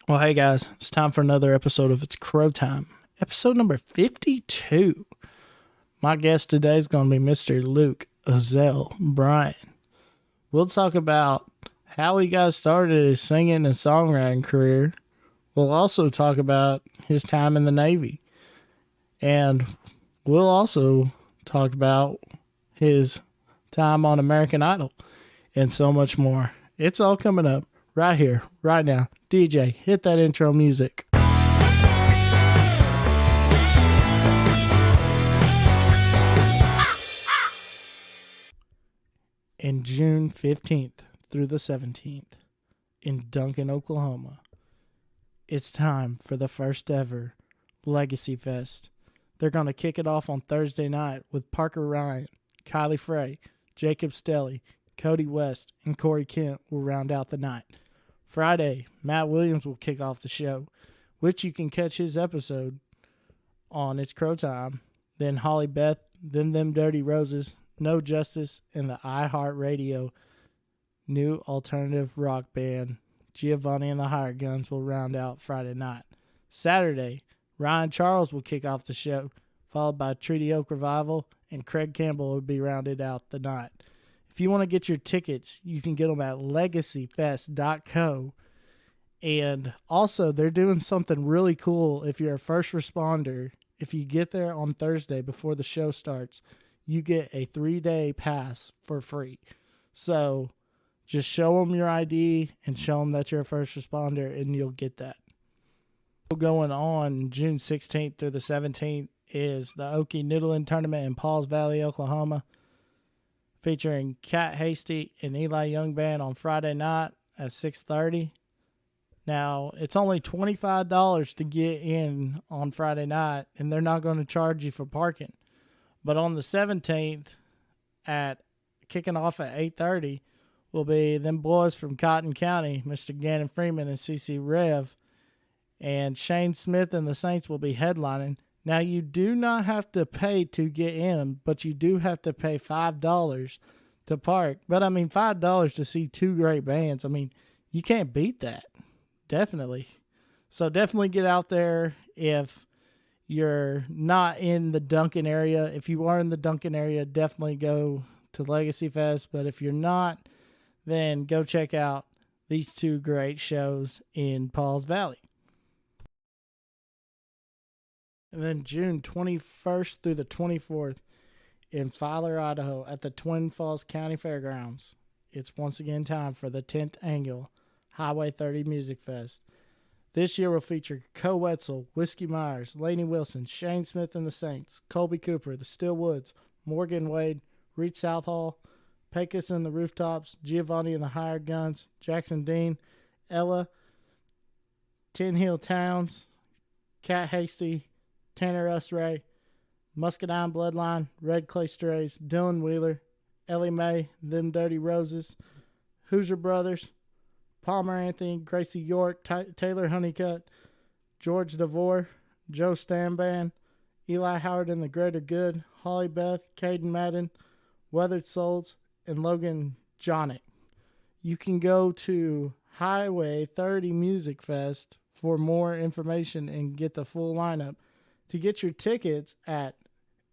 Well, hey guys, it's time for another episode of It's Crow Time, episode number 52. My guest today is going to be Mr. Luke Bryan. We'll talk about how he got started his singing and songwriting career. We'll also talk about his time in the Navy. And we'll also talk about his time on American Idol and so much more. It's all coming up right here, right now. DJ, hit that intro music. In June 15th through the 17th in Duncan, Oklahoma, it's time for the first ever Legacy Fest. They're going to kick it off on Thursday night with Parker Ryan, Kylie Frey, Jacob Stelly, Cody West, and Corey Kent will round out the night. Friday, Matt Williams will kick off the show, which you can catch his episode on It's Crow Time. Then Holly Beth, then Them Dirty Roses, No Justice, and the iHeartRadio new alternative rock band Giovanni and the Hired Guns will round out Friday night. Saturday, Ryan Charles will kick off the show, followed by Treaty Oak Revival, and Craig Campbell will be rounded out the night. If you want to get your tickets, you can get them at legacyfest.co. And also, they're doing something really cool if you're a first responder. If you get there on Thursday before the show starts, you get a 3-day pass for free. So just show them your ID and show them that you're a first responder, and you'll get that. Going on June 16th through the 17th is the Okie Noodling Tournament in Pauls Valley, Oklahoma, featuring Cat Hasty and Eli Young Band on Friday night at 6:30. Now, it's only $25 to get in on Friday night, and they're not going to charge you for parking. But on the 17th, kicking off at 8:30, will be them boys from Cotton County, Mr. Gannon Freeman and CC Rev, and Shane Smith and the Saints will be headlining. Now, you do not have to pay to get in, but you do have to pay $5 to park. But, I mean, $5 to see two great bands, I mean, you can't beat that. Definitely. So, definitely get out there if you're not in the Duncan area. If you are in the Duncan area, definitely go to Legacy Fest. But if you're not, then go check out these two great shows in Pauls Valley. And then June 21st through the 24th in Filer, Idaho at the Twin Falls County Fairgrounds. It's once again time for the 10th annual Highway 30 Music Fest. This year will feature Co Wetzel, Whiskey Myers, Lainey Wilson, Shane Smith and the Saints, Colby Cooper, the Still Woods, Morgan Wade, Reed Southall, Pecos and the Rooftops, Giovanni and the Hired Guns, Jackson Dean, Ella, Tin Hill Towns, Cat Hasty, Tanner Usray, Muscadine Bloodline, Red Clay Strays, Dylan Wheeler, Ellie Mae, Them Dirty Roses, Hoosier Brothers, Palmer Anthony, Gracie York, Taylor Honeycutt, George DeVore, Joe Stamban, Eli Howard and the Greater Good, Holly Beth, Caden Madden, Weathered Souls, and Logan Jonick. You can go to Highway 30 Music Fest for more information and get the full lineup. To get your tickets at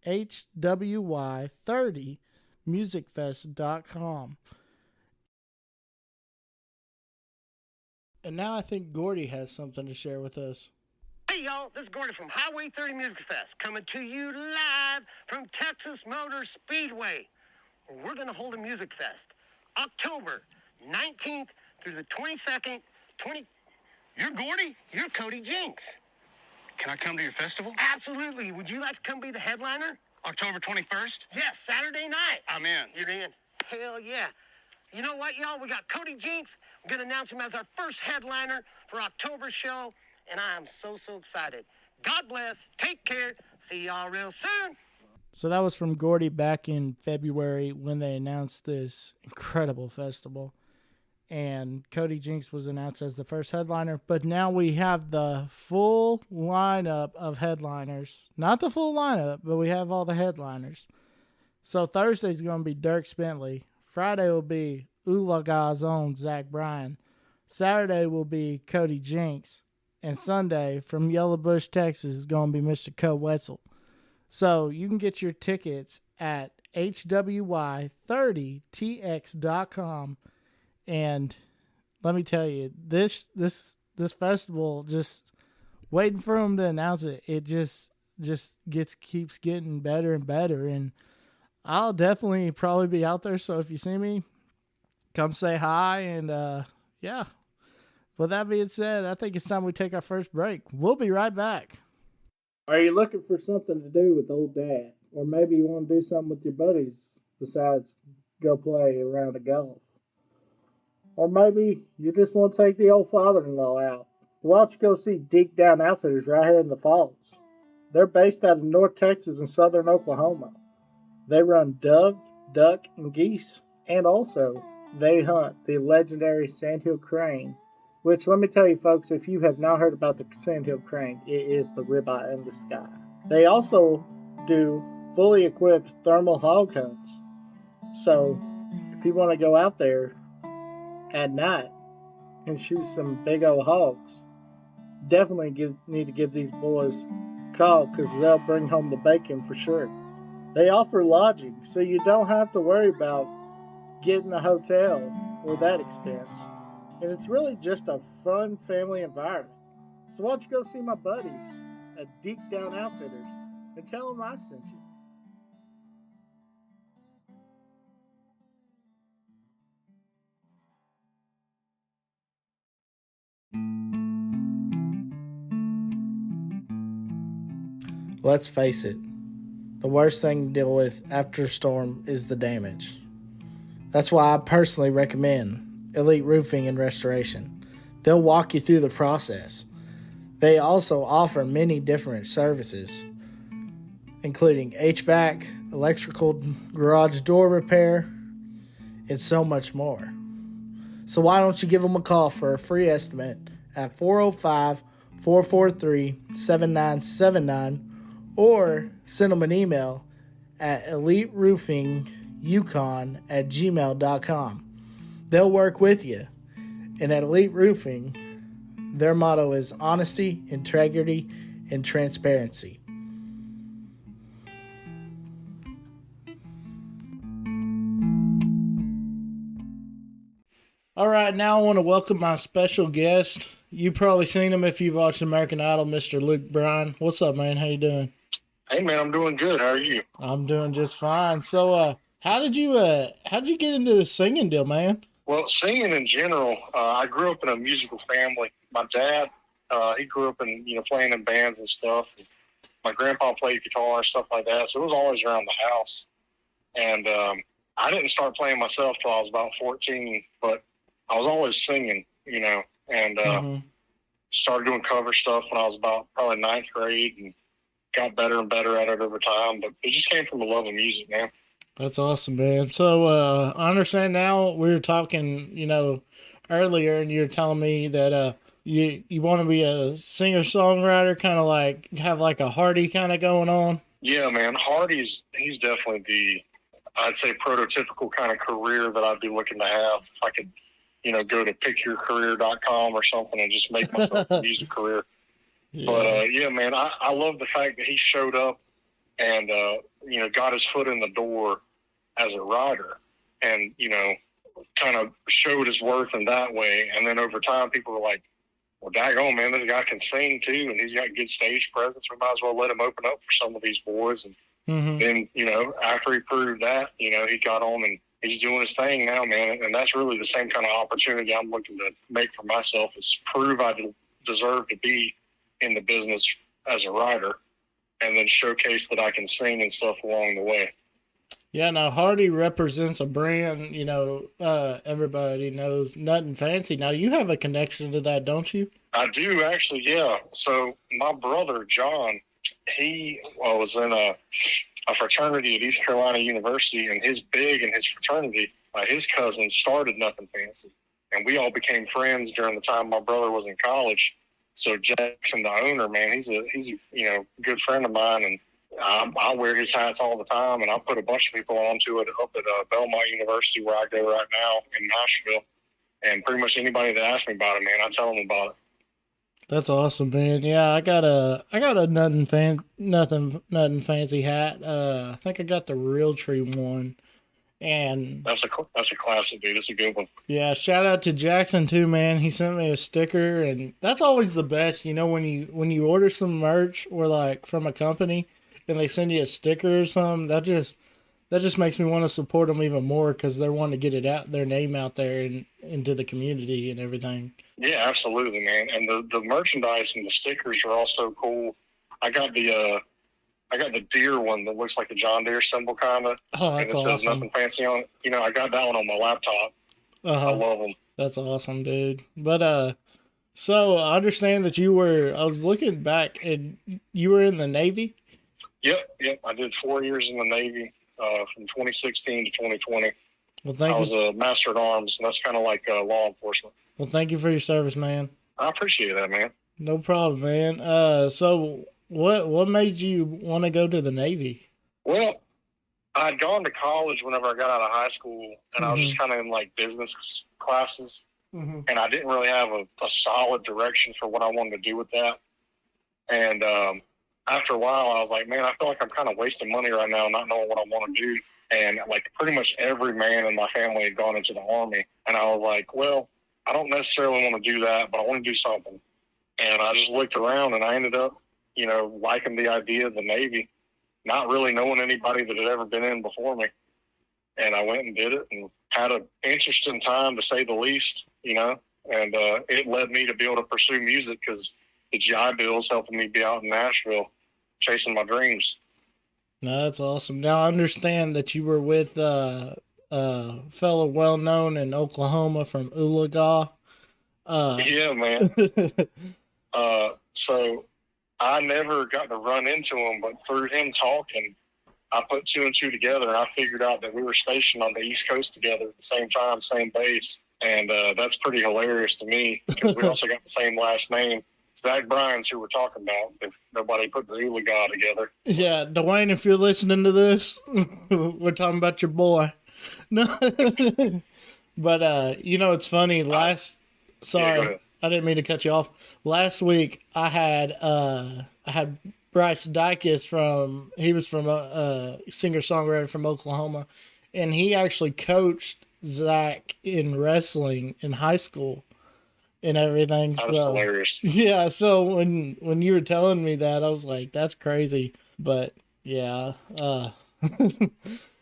hwy30musicfest.com. And now I think Gordy has something to share with us. Hey, y'all, this is Gordy from Highway 30 Music Fest, coming to you live from Texas Motor Speedway. We're going to hold a music fest October 19th through the 22nd. You're Gordy? You're Cody Jinks. Can I come to your festival? Absolutely. Would you like to come be the headliner? October 21st? Yes, Saturday night. I'm in. You're in? Hell yeah. You know what, y'all? We got Cody Jinks. We're going to announce him as our first headliner for October's show, and I am so excited. God bless. Take care. See y'all real soon. So that was from Gordy back in February when they announced this incredible festival. And Cody Jinks was announced as the first headliner. But now we have the full lineup of headliners. Not the full lineup, but we have all the headliners. So Thursday's going to be Dirk Bentley. Friday will be Oolaga's own Zach Bryan. Saturday will be Cody Jinks. And Sunday from Yellow Bush, Texas is going to be Mr. Co Wetzel. So you can get your tickets at hwy30tx.com. And let me tell you, this festival, just waiting for them to announce it, it just keeps getting better and better. And I'll definitely probably be out there. So if you see me, come say hi. And yeah. With that being said, I think it's time we take our first break. We'll be right back. Are you looking for something to do with old dad? Or maybe you want to do something with your buddies besides go play a round of golf? Or maybe you just want to take the old father-in-law out? Why don't you go see Deep Down Outfitters right here in the Falls? They're based out of North Texas and southern Oklahoma. They run dove, duck, and geese. And also, they hunt the legendary sandhill crane. Which, let me tell you folks, if you have not heard about the sandhill crane, it is the ribeye in the sky. They also do fully equipped thermal hog hunts. So, if you want to go out there at night and shoot some big old hogs, definitely need to give these boys a call because they'll bring home the bacon for sure. They offer lodging, so you don't have to worry about getting a hotel or that expense. And it's really just a fun family environment. So why don't you go see my buddies at Deep Down Outfitters and tell them I sent you. Let's face it, the worst thing to deal with after a storm is the damage. That's why I personally recommend Elite Roofing and Restoration. They'll walk you through the process. They also offer many different services, including HVAC, electrical, garage door repair, and so much more. So why don't you give them a call for a free estimate at 405-443-7979 or send them an email at eliteroofingYukon@gmail.com. They'll work with you. And at Elite Roofing, their motto is honesty, integrity, and transparency. All right, now I want to welcome my special guest. You've probably seen him if you've watched American Idol, Mr. Luke Bryan. What's up, man? How you doing? Hey, man, I'm doing good. How are you? I'm doing just fine. So, how did you get into the singing deal, man? Well, singing in general, I grew up in a musical family. My dad, he grew up in, playing in bands and stuff. My grandpa played guitar and stuff like that, so it was always around the house. And I didn't start playing myself till I was about 14, but I was always singing, and started doing cover stuff when I was about probably ninth grade and got better and better at it over time. But it just came from a love of music, man. That's awesome, man. So I understand now we were talking, earlier, and you were telling me that you want to be a singer-songwriter, kind of like have like a Hardy kind of going on. Yeah, man. He's definitely the, I'd say, prototypical kind of career that I'd be looking to have. If I could, go to pickyourcareer.com or something and just make myself a music career. Yeah. But, yeah, man, I love the fact that he showed up and, got his foot in the door as a writer and, kind of showed his worth in that way. And then over time, people were like, well, daggone, man, this guy can sing too, and he's got good stage presence. We might as well let him open up for some of these boys. And then, after he proved that, he got on and he's doing his thing now, man. And that's really the same kind of opportunity I'm looking to make for myself, is prove I deserve to be in the business as a writer, and then showcase that I can sing and stuff along the way. Yeah, now Hardy represents a brand, everybody knows, Nothing Fancy. Now you have a connection to that, don't you? I do, actually, yeah. So my brother, John, he was in a fraternity at East Carolina University, and his fraternity, his cousin started Nothing Fancy. And we all became friends during the time my brother was in college. So Jackson, the owner, man, he's a good friend of mine, and I wear his hats all the time, and I put a bunch of people onto it up at Belmont University, where I go right now in Nashville. And pretty much anybody that asks me about it, man, I tell them about it. That's awesome, man. Yeah, I got a nothing fancy hat. I think I got the Real Tree one. And That's a classic, dude. It's a good one. yeah, shout out to Jackson too, man. He sent me a sticker, and that's always the best. You know, when you order some merch or like from a company, and they send you a sticker or something, that just makes me want to support them even more because they're wanting to get it out, their name out there and into the community and everything. Yeah, absolutely, man. And the merchandise and the stickers are also cool. I got the deer one that looks like a John Deere symbol, kind of. Oh, that's and it says awesome. nothing fancy on it. You know, I got that one on my laptop. I love them. That's awesome, dude. But so I understand that I was looking back, and you were in the Navy? Yep. I did 4 years in the Navy from 2016 to 2020. Well, thank you. I was a Master at Arms, and that's kind of like law enforcement. Well, thank you for your service, man. I appreciate that, man. No problem, man. So what made you want to go to the Navy? Well, I'd gone to college whenever I got out of high school, and I was just kind of in like business classes, and I didn't really have a solid direction for what I wanted to do with that. And after a while, I was like, man, I feel like I'm kind of wasting money right now, not knowing what I want to do. And like pretty much every man in my family had gone into the Army, and I was like, well, I don't necessarily want to do that, but I want to do something. And I just looked around, and I ended up, you know, liking the idea of the Navy, not really knowing anybody that had ever been in before me. And I went and did it and had an interesting time, to say the least, you know. And it led me to be able to pursue music because the GI Bill's helping me be out in Nashville chasing my dreams. No, that's awesome. Now I understand that you were with a fellow well known in Oklahoma from Uzzell. Yeah, man. So I never got to run into him, but through him talking, I put two and two together, and I figured out that we were stationed on the East Coast together at the same time, same base. And that's pretty hilarious to me because we also got the same last name. Zach Bryan's who we're talking about, if nobody put the Uzzell together. Yeah, Dwayne, if you're listening to this, we're talking about your boy. No, but you know, it's funny. Sorry, I didn't mean to cut you off. Last week, I had Bryce Dykes he was from a singer-songwriter from Oklahoma, and he actually coached Zach in wrestling in high school and everything. That's hilarious. Yeah, so when you were telling me that, I was like, that's crazy. But yeah,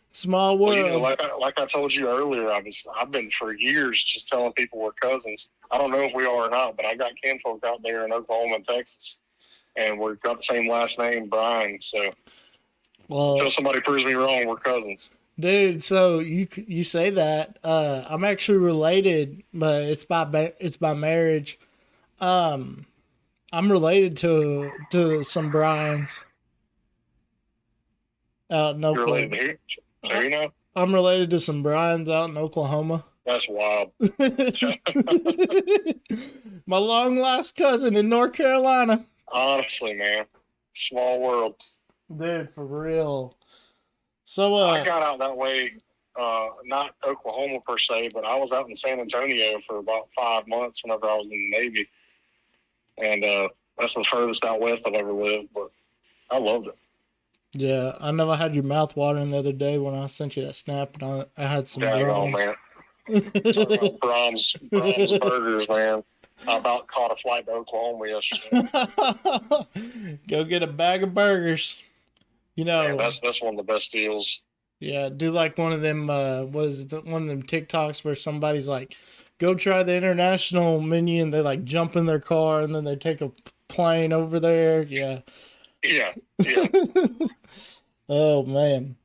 small world. Well, you know, like I told you earlier, I've been for years just telling people we're cousins. I don't know if we are or not, but I got kinfolk out there in Oklahoma and Texas, and we've got the same last name, Bryan. So until somebody proves me wrong, we're cousins. Dude, so you say that I'm actually related, but it's by marriage. I'm related to some Bryans out in Oklahoma. You're related to who? You know? I'm related to some Bryans out in Oklahoma. That's wild. My long lost cousin in North Carolina. Honestly, man, small world. Dude, for real. So I got out that way, not Oklahoma per se, but I was out in San Antonio for about 5 months whenever I was in the Navy. And that's the furthest out west I've ever lived, but I loved it. Yeah, I know I had your mouth watering the other day when I sent you that snap, and I had some Daggone, man. Brahms burgers, man. I about caught a flight to Oklahoma yesterday. Go get a bag of burgers. You know, man, that's one of the best deals. Yeah, do like one of them one of them TikToks where somebody's like, go try the international menu, and they like jump in their car and then they take a plane over there. Yeah. Yeah. Oh man.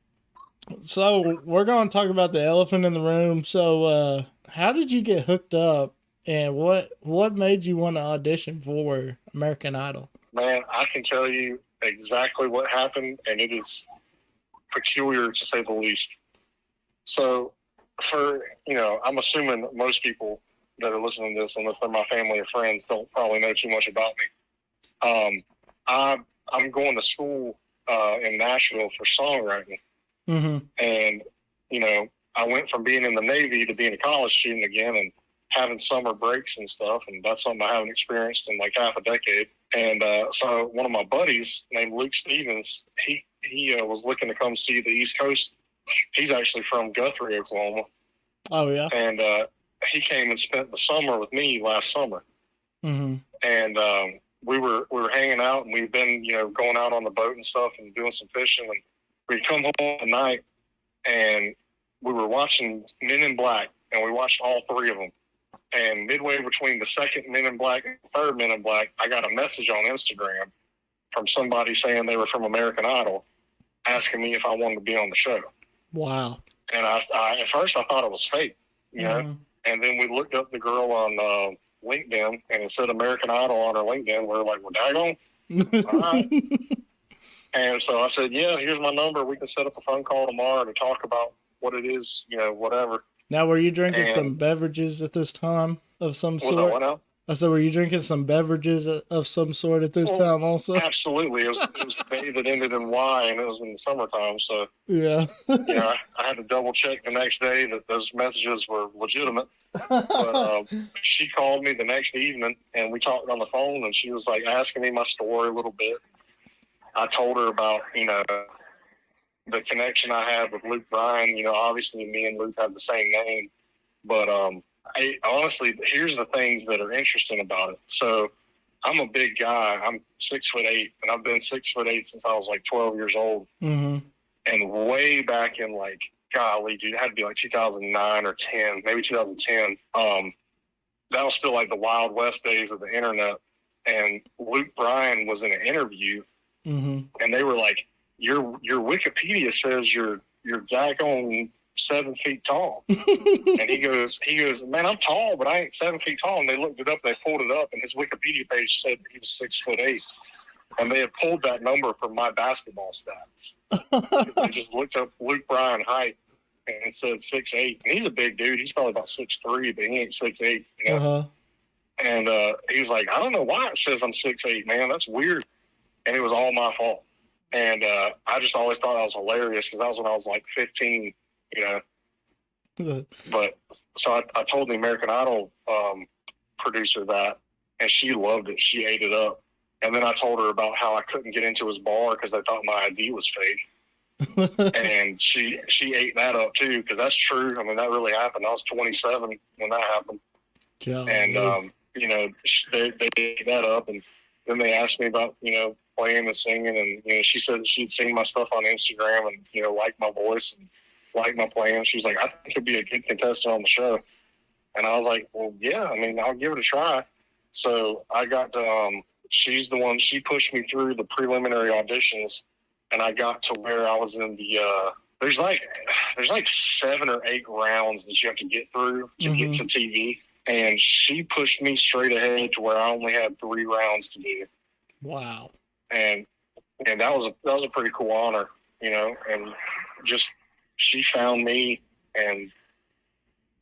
So we're going to talk about the elephant in the room. So how did you get hooked up, and what made you want to audition for American Idol? Man, I can tell you exactly what happened, and it is peculiar to say the least. So I'm assuming most people that are listening to this, unless they're my family or friends, don't probably know too much about me. I'm going to school in Nashville for songwriting. Mm-hmm. And, I went from being in the Navy to being a college student again. And having summer breaks and stuff, and that's something I haven't experienced in like half a decade. And so one of my buddies named Luke Stevens, he was looking to come see the East Coast. He's actually from Guthrie, Oklahoma. Oh yeah. And he came and spent the summer with me last summer. Mm-hmm. And we were hanging out, and we've been, you know, going out on the boat and stuff and doing some fishing. And we'd come home at night, and we were watching Men in Black, and we watched all three of them. And midway between the second Men in Black and the third Men in Black, I got a message on Instagram from somebody saying they were from American Idol, asking me if I wanted to be on the show. Wow. And I at first I thought it was fake, you know. And then we looked up the girl on LinkedIn, and it said American Idol on her LinkedIn. We were like, well, daggone. All right. And so I said, yeah, here's my number. We can set up a phone call tomorrow to talk about what it is, you know, whatever. Now, were you drinking some beverages at this time of some sort? What now? I said, were you drinking some beverages of some sort at this time also? Absolutely. It was the day that ended in Y, and it was in the summertime. So, yeah. You know, I had to double check the next day that those messages were legitimate. But she called me the next evening, and we talked on the phone, and she was like asking me my story a little bit. I told her about, you know, the connection I had with Luke Bryan. You know, obviously me and Luke have the same name, but honestly, here's the things that are interesting about it. So I'm a big guy. I'm 6'8", and I've been 6'8" since I was like 12 years old. Mm-hmm. And way back in like, golly, dude, it had to be like 2009 or 10, maybe 2010. That was still like the Wild West days of the internet. And Luke Bryan was in an interview, mm-hmm. and they were like, your Wikipedia says you're daggone 7 feet tall. And he goes, man, I'm tall, but I ain't 7 feet tall. And they looked it up, they pulled it up, and his Wikipedia page said he was 6'8". And they had pulled that number from my basketball stats. They just looked up Luke Bryan height and said 6'8". And he's a big dude. He's probably about 6'3", but he ain't 6'8". You know? Uh-huh. And he was like, I don't know why it says I'm 6'8", man. That's weird. And it was all my fault. And I just always thought that was hilarious, because that was when I was like 15, you know. But so I told the American Idol producer that, and she loved it. She ate it up. And then I told her about how I couldn't get into his bar because I thought my ID was fake. And she ate that up too, because that's true. I mean, that really happened. I was 27 when that happened. God. And you know, they ate that up, and then they asked me about, you know, playing and singing, and you know, she said she'd seen my stuff on Instagram and, you know, liked my voice and liked my playing. She was like, I think you'd be a good contestant on the show. And I was like, well, yeah, I mean, I'll give it a try. So I got to, she's the one, she pushed me through the preliminary auditions, and I got to where I was in the, there's like 7 or 8 rounds that you have to get through to mm-hmm. get to TV. And she pushed me straight ahead to where I only had 3 rounds to do. Wow. And that was a pretty cool honor, you know, and just, she found me, and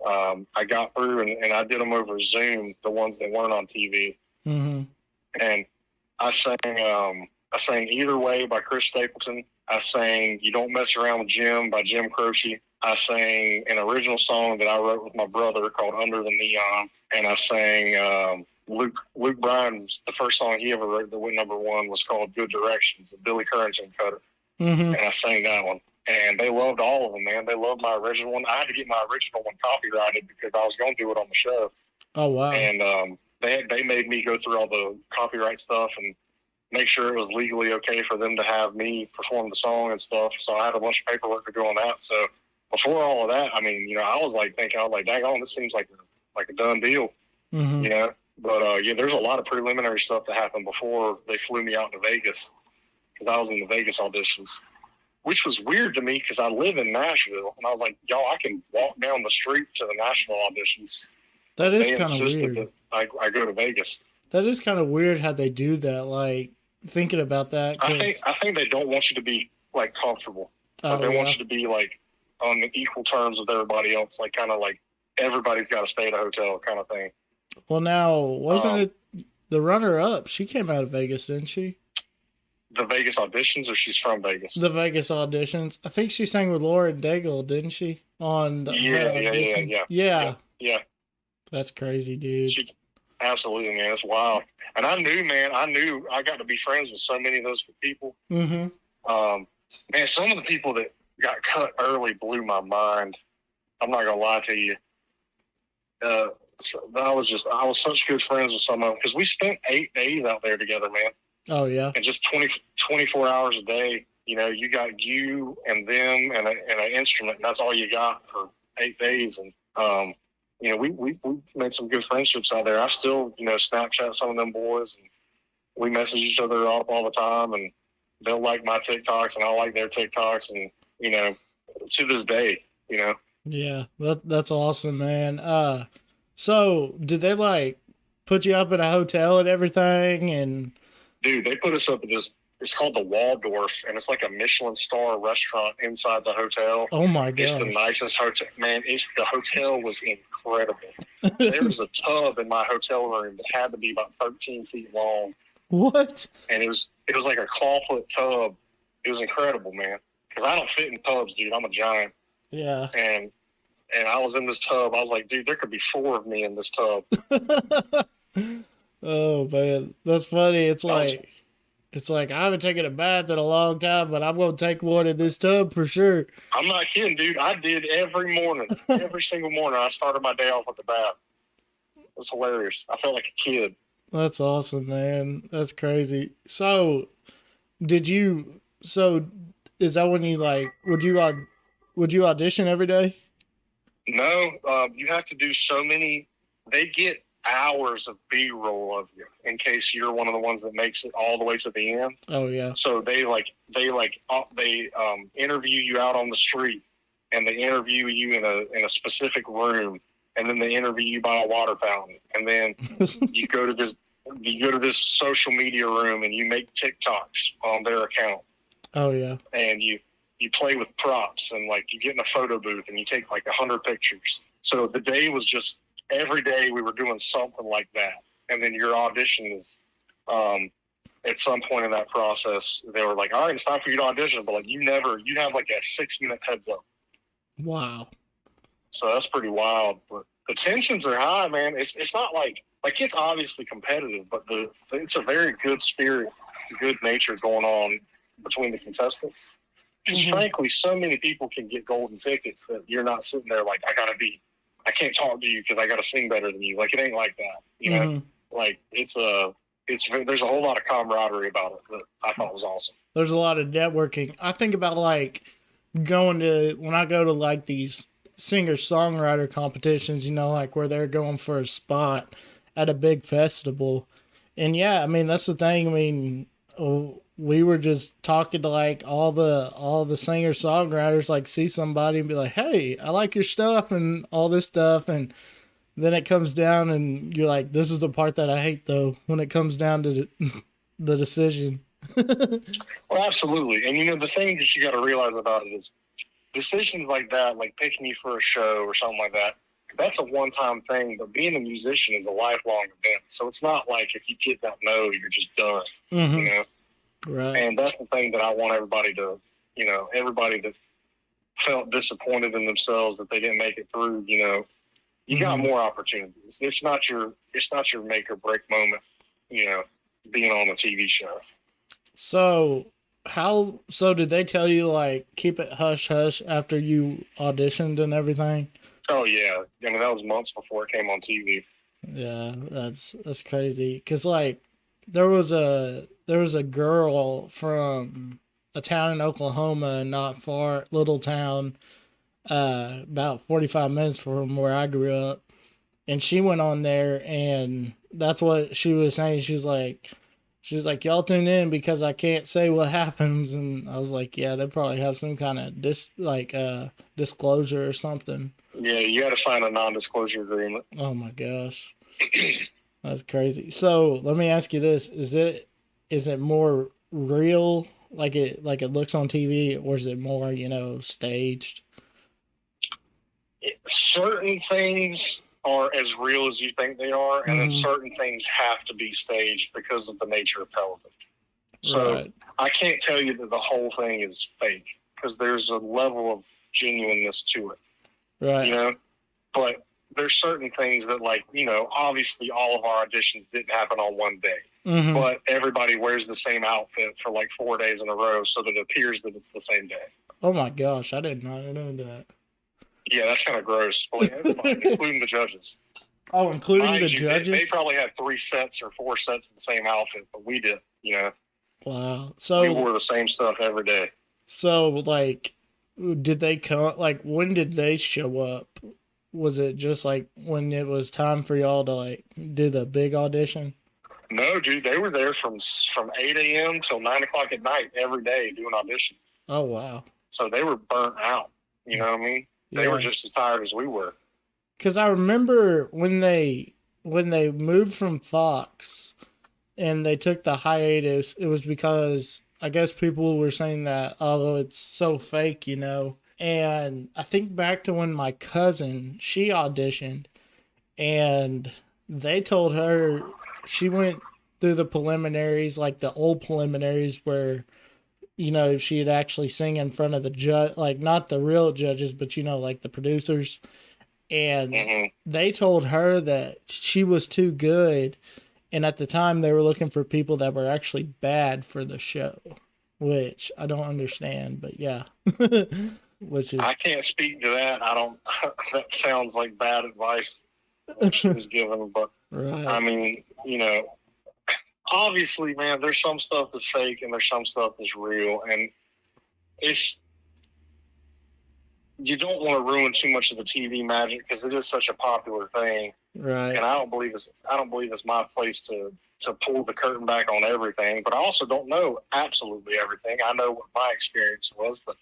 I got through, and I did them over Zoom, the ones that weren't on TV. Mm-hmm. And I sang Either Way by Chris Stapleton. I sang You Don't Mess Around with Jim by Jim Croce. I sang an original song that I wrote with my brother called Under the Neon. And I sang Luke Bryan's, the first song he ever wrote that went #1 was called Good Directions, the Billy Currington cutter. Mm-hmm. And I sang that one. And they loved all of them, man. They loved my original one. I had to get my original one copyrighted because I was going to do it on the show. Oh, wow. And they made me go through all the copyright stuff and make sure it was legally okay for them to have me perform the song and stuff. So I had a bunch of paperwork to do on that. So before all of that, I mean, you know, I was like, dang on, this seems like a done deal, mm-hmm. you know. But yeah, there's a lot of preliminary stuff that happened before they flew me out to Vegas, because I was in the Vegas auditions, which was weird to me because I live in Nashville, and I was like, y'all, I can walk down the street to the Nashville auditions. That is kind of weird. That I go to Vegas. That is kind of weird how they do that. Like, thinking about that. I think they don't want you to be like comfortable. They want you to be like on the equal terms with everybody else. Like, kind of like everybody's got to stay at a hotel kind of thing. Well, now, wasn't it the runner-up? She came out of Vegas, didn't she? The Vegas auditions, or she's from Vegas? The Vegas auditions. I think she sang with Laura Daigle, didn't she? On Yeah. That's crazy, dude. Absolutely, man. It's wild. And I knew I got to be friends with so many of those people. Mm-hmm. Man, some of the people that got cut early blew my mind. I'm not gonna lie to you. I was such good friends with some of them because we spent 8 days out there together, man. Oh yeah. And just 24 hours a day. You know, you got you and them and an instrument, and that's all you got for 8 days. And you know, we made some good friendships out there. I still, you know, Snapchat some of them boys, and we message each other up all the time, and they'll like my TikToks and I'll like their TikToks, and you know, to this day, you know. Yeah, that's awesome, man. So did they like put you up at a hotel and everything? And dude, they put us up at this. It's called the Waldorf, and it's like a Michelin star restaurant inside the hotel. Oh my gosh, it's the nicest hotel, man. The hotel was incredible. There was a tub in my hotel room that had to be about 13 feet long. What? And it was like a clawfoot tub. It was incredible, man. Because I don't fit in tubs, dude. I'm a giant. Yeah. And I was in this tub. I was like, dude, there could be 4 of me in this tub. Oh man, that's funny. It's like I haven't taken a bath in a long time, but I'm gonna take one in this tub for sure. I'm not kidding, dude. I did every morning, every single morning. I started my day off with a bath. It was hilarious. I felt like a kid. That's awesome, man. That's crazy. So, is that when you like? Would you audition every day? No, you have to do so many. They get hours of B-roll of you in case you're one of the ones that makes it all the way to the end. Oh yeah. So they interview you out on the street, and they interview you in a specific room, and then they interview you by a water fountain, and then you go to this social media room and you make TikToks on their account. Oh yeah. And you play with props, and like you get in a photo booth and you take like 100 pictures. So the day was just every day we were doing something like that. And then your audition is at some point in that process, they were like, all right, it's time for you to audition. But like you have like a 6-minute heads up. Wow. So that's pretty wild. But the tensions are high, man. It's not like it's obviously competitive, but it's a very good spirit, good nature going on between the contestants. Mm-hmm. Frankly, so many people can get golden tickets that you're not sitting there like, I can't talk to you because I got to sing better than you. Like, it ain't like that, you know? Like, there's a whole lot of camaraderie about it that I thought was awesome. There's a lot of networking. I think about like when I go to like these singer-songwriter competitions, you know, like where they're going for a spot at a big festival. And yeah, I mean, that's the thing. I mean, we were just talking to like all the singer songwriters, like see somebody and be like, hey, I like your stuff and all this stuff. And then it comes down and you're like, this is the part that I hate though, when it comes down to the decision. Well, absolutely. And you know, the thing that you got to realize about it is decisions like that, like picking you for a show or something like that, that's a one-time thing, but being a musician is a lifelong event. So it's not like if you get that no, you're just done, you know? Right. And that's the thing that I want everybody that felt disappointed in themselves that they didn't make it through, you know, you got more opportunities. It's not your make or break moment, you know, being on a TV show. So did they tell you like keep it hush hush after you auditioned and everything? Oh yeah. I mean, that was months before it came on TV. Yeah, that's crazy. 'Cause like there was a girl from a town in Oklahoma, not far, little town, about 45 minutes from where I grew up. And she went on there and that's what she was saying. She was like, y'all tune in because I can't say what happens. And I was like, yeah, they probably have some kind of disclosure or something. Yeah, you got to sign a non-disclosure agreement. Oh my gosh. That's crazy. So let me ask you this. Is it more real like it looks on TV, or is it more, you know, staged? Certain things are as real as you think they are, and then certain things have to be staged because of the nature of television. So I can't tell you that the whole thing is fake because there's a level of genuineness to it. Right. You know? But there's certain things that, like, you know, obviously all of our auditions didn't happen on one day, but everybody wears the same outfit for like 4 days in a row so that it appears that it's the same day. Oh my gosh, I did not know that. Yeah, that's kind of gross. Like, everybody, including the judges. Oh, including Mind the you, judges? They probably had 3 sets or 4 sets of the same outfit, but we did, you know. Wow. So we wore the same stuff every day. So, like, did they come? Like, when did they show up? Was it just like when it was time for y'all to like do the big audition? No, dude, they were there from 8 a.m. till 9 o'clock at night every day doing auditions. Oh wow! So they were burnt out. You know what I mean? They were just as tired as we were. Because I remember when they moved from Fox and they took the hiatus, it was because I guess people were saying that, oh, it's so fake, you know. And I think back to when my cousin, she auditioned, and they told her she went through the preliminaries, like the old preliminaries where, you know, she'd actually sing in front of the judge, like not the real judges, but, you know, like the producers. And they told her that she was too good. And at the time, they were looking for people that were actually bad for the show, which I don't understand. But yeah, which is I can't speak to that. I don't. That sounds like bad advice that she was given. But right. I mean, you know, obviously, man, there's some stuff that's fake and there's some stuff that's real, and you don't want to ruin too much of the TV magic because it is such a popular thing. Right. And I don't believe it's my place to pull the curtain back on everything. But I also don't know absolutely everything. I know what my experience was, but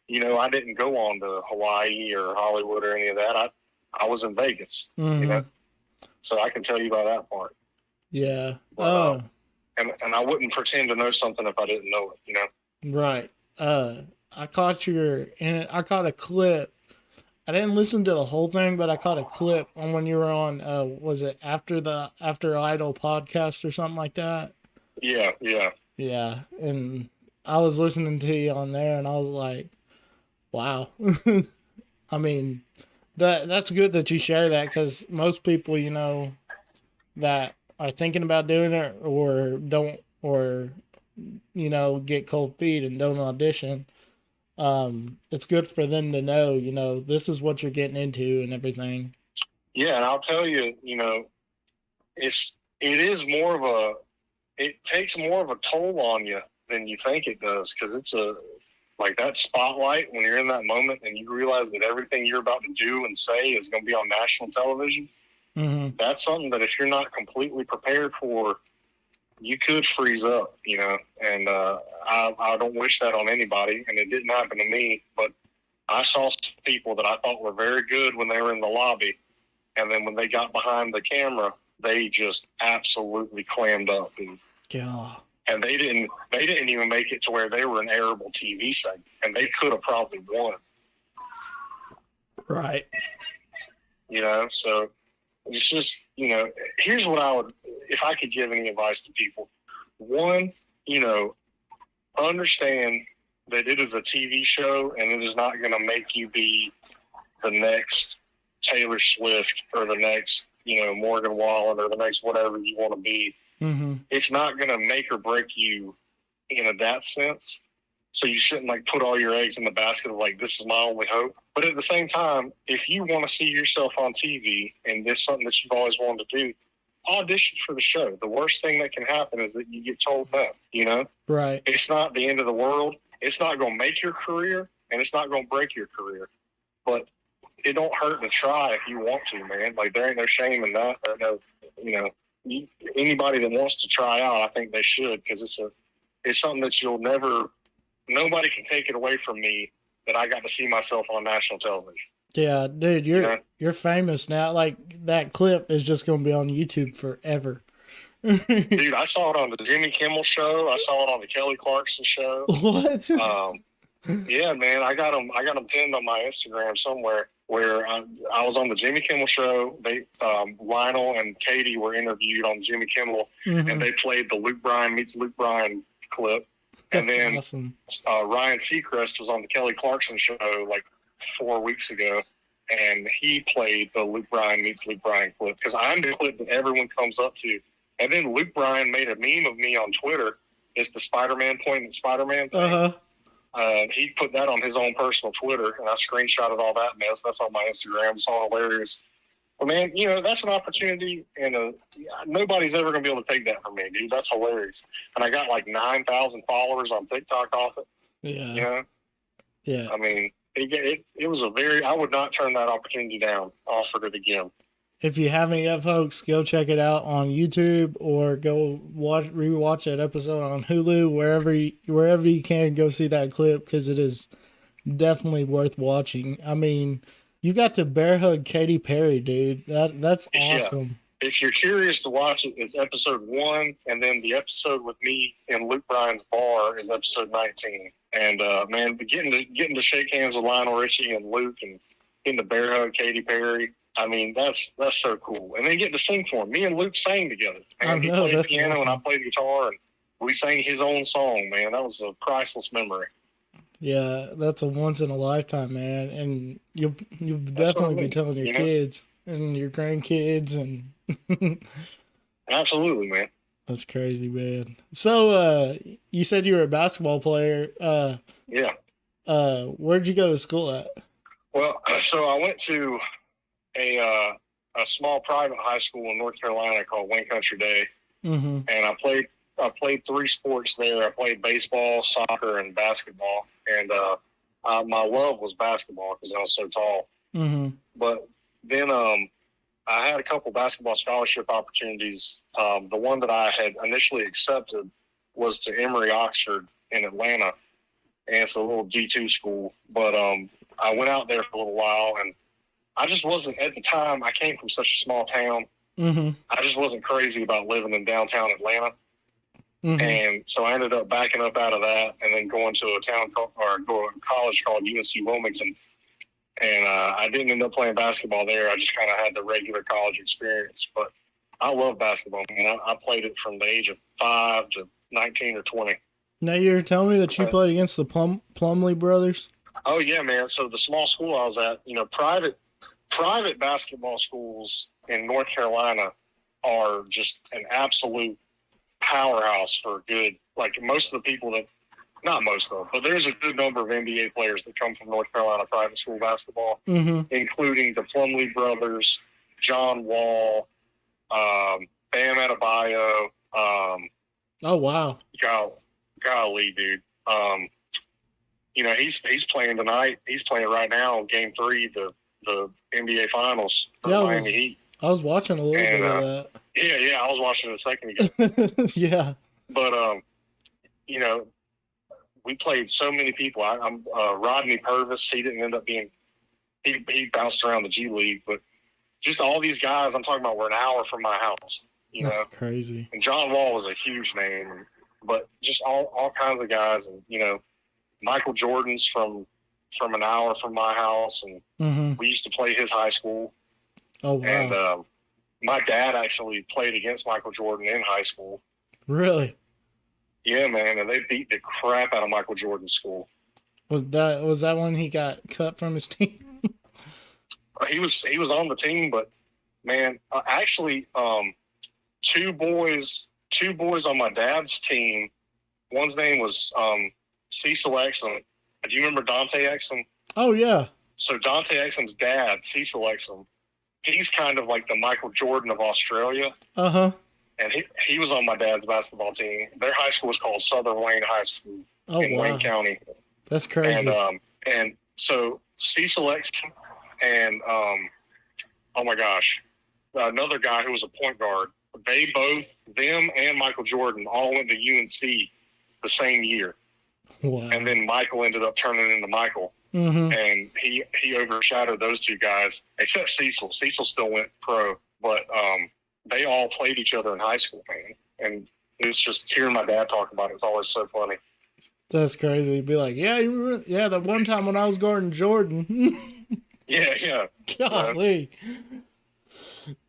you know, I didn't go on to Hawaii or Hollywood or any of that. I was in Vegas, you know, so I can tell you about that part. Yeah. But, and I wouldn't pretend to know something if I didn't know it, you know. Right. I caught a clip. I didn't listen to the whole thing, but I caught a clip on when you were on, was it After Idol podcast or something like that? Yeah. Yeah. And I was listening to you on there and I was like, wow. I mean, that's good that you share that because most people, you know, that are thinking about doing it or don't, or, you know, get cold feet and don't audition. It's good for them to know, you know, this is what you're getting into and everything. Yeah, and I'll tell you, you know, it takes more of a toll on you than you think it does, because it's like that spotlight when you're in that moment and you realize that everything you're about to do and say is going to be on national television. That's something that if you're not completely prepared for, you could freeze up, you know, and I don't wish that on anybody, and it didn't happen to me, but I saw people that I thought were very good when they were in the lobby, and then when they got behind the camera, they just absolutely clammed up, and they didn't even make it to where they were an airable TV segment, and they could have probably won. Right. You know, so it's just, you know, here's what I would, if I could give any advice to people. One, you know, understand that it is a TV show and it is not going to make you be the next Taylor Swift or the next, you know, Morgan Wallen or the next whatever you want to be. It's not going to make or break you in that sense. So you shouldn't like put all your eggs in the basket of like, this is my only hope. But at the same time, if you want to see yourself on TV and this is something that you've always wanted to do, audition for the show. The worst thing that can happen is that you get told no, you know? Right. It's not the end of the world. It's not going to make your career and it's not going to break your career. But it don't hurt to try if you want to, man. Like there ain't no shame in that. Or no, you know, anybody that wants to try out, I think they should, because it's something that nobody can take it away from me that I got to see myself on national television. Yeah, dude, you're famous now. Like that clip is just going to be on YouTube forever. Dude, I saw it on the Jimmy Kimmel show. I saw it on the Kelly Clarkson show. What? Yeah, man, I got them pinned on my Instagram somewhere. Where I was on the Jimmy Kimmel show. They Lionel and Katie were interviewed on Jimmy Kimmel, and they played the Luke Bryan meets Luke Bryan clip. And then awesome. Ryan Seacrest was on the Kelly Clarkson show like 4 weeks ago, and he played the Luke Bryan meets Luke Bryan clip because I'm the clip that everyone comes up to. And then Luke Bryan made a meme of me on Twitter. It's the Spider-Man pointing at Spider-Man thing. He put that on his own personal Twitter, and I screenshotted all that mess. That's on my Instagram. It's all hilarious. But, man, that's an opportunity, and nobody's ever going to be able to take that from me, dude. That's hilarious. And I got like 9,000 followers on TikTok off it. Yeah. Yeah. I mean, it was I would not turn that opportunity down. Offered it again. If you haven't yet, folks, go check it out on YouTube or go rewatch that episode on Hulu, wherever you can. Go see that clip because it is definitely worth watching. I mean, you got to bear hug Katy Perry, dude. That's awesome. Yeah. If you're curious to watch it, it's episode 1, and then the episode with me in Luke Bryan's bar is episode 19. And man, getting to shake hands with Lionel Richie and Luke, and getting to bear hug Katy Perry. I mean, that's so cool. And then getting to sing for him. Me and Luke sang together. And he played the piano awesome. And I played guitar, and we sang his own song, man. That was a priceless memory. Yeah, that's a once in a lifetime, man. And you'll definitely be telling your kids and your grandkids and Absolutely, man. That's crazy, man. So you said you were a basketball player. Yeah. Where'd you go to school at? Well, so I went to a small private high school in North Carolina called Wayne Country Day, and I played 3 sports there. I played baseball, soccer, and basketball. And my love was basketball because I was so tall. But then I had a couple basketball scholarship opportunities. The one that I had initially accepted was to Emory Oxford in Atlanta, and it's a little D2 school. But I went out there for a little while, and I just wasn't, at the time, I came from such a small town. I just wasn't crazy about living in downtown Atlanta. And so I ended up backing up out of that and then going to a college called UNC Wilmington. And I didn't end up playing basketball there. I just kind of had the regular college experience. But I love basketball, man. I played it from the age of 5 to 19 or 20. Now you're telling me that you played against the Plumlee brothers? Oh, yeah, man. So the small school I was at, private basketball schools in North Carolina are just an absolute powerhouse for good. Like most of the people not most of them, but there's a good number of NBA players that come from North Carolina private school basketball, including the Plumlee brothers, John Wall, Bam Adebayo. Oh, wow. Golly, dude. He's playing tonight. He's playing right now, Game 3, the NBA Finals for Miami Heat. I was watching a little bit of that. Yeah, I was watching it a second ago. Yeah. But, we played so many people. I'm Rodney Purvis. He didn't end up being – he bounced around the G League. But just all these guys I'm talking about were an hour from my house. That's crazy. And John Wall was a huge name. But just all kinds of guys. And, Michael Jordan's from an hour from my house. And we used to play his high school. Oh, wow. And my dad actually played against Michael Jordan in high school. Really? Yeah, man, and they beat the crap out of Michael Jordan's school. Was that when he got cut from his team? He was on the team, but man, actually, 2 boys on my dad's team. One's name was Cecil Exum. Do you remember Dante Exum? Oh yeah. So Dante Exum's dad, Cecil Exum, he's kind of like the Michael Jordan of Australia. And he was on my dad's basketball team. Their high school was called Southern Wayne High School in Wayne County. That's crazy. And so Cecil Exum and oh my gosh, another guy who was a point guard. Them and Michael Jordan all went to UNC the same year. Wow. And then Michael ended up turning into Michael. And he overshadowed those 2 guys, except Cecil. Cecil still went pro, but they all played each other in high school, man. And it's just hearing my dad talk about it. It's always so funny. That's crazy. Be like, yeah, you remember? Yeah, that one time when I was guarding Jordan. yeah. Golly.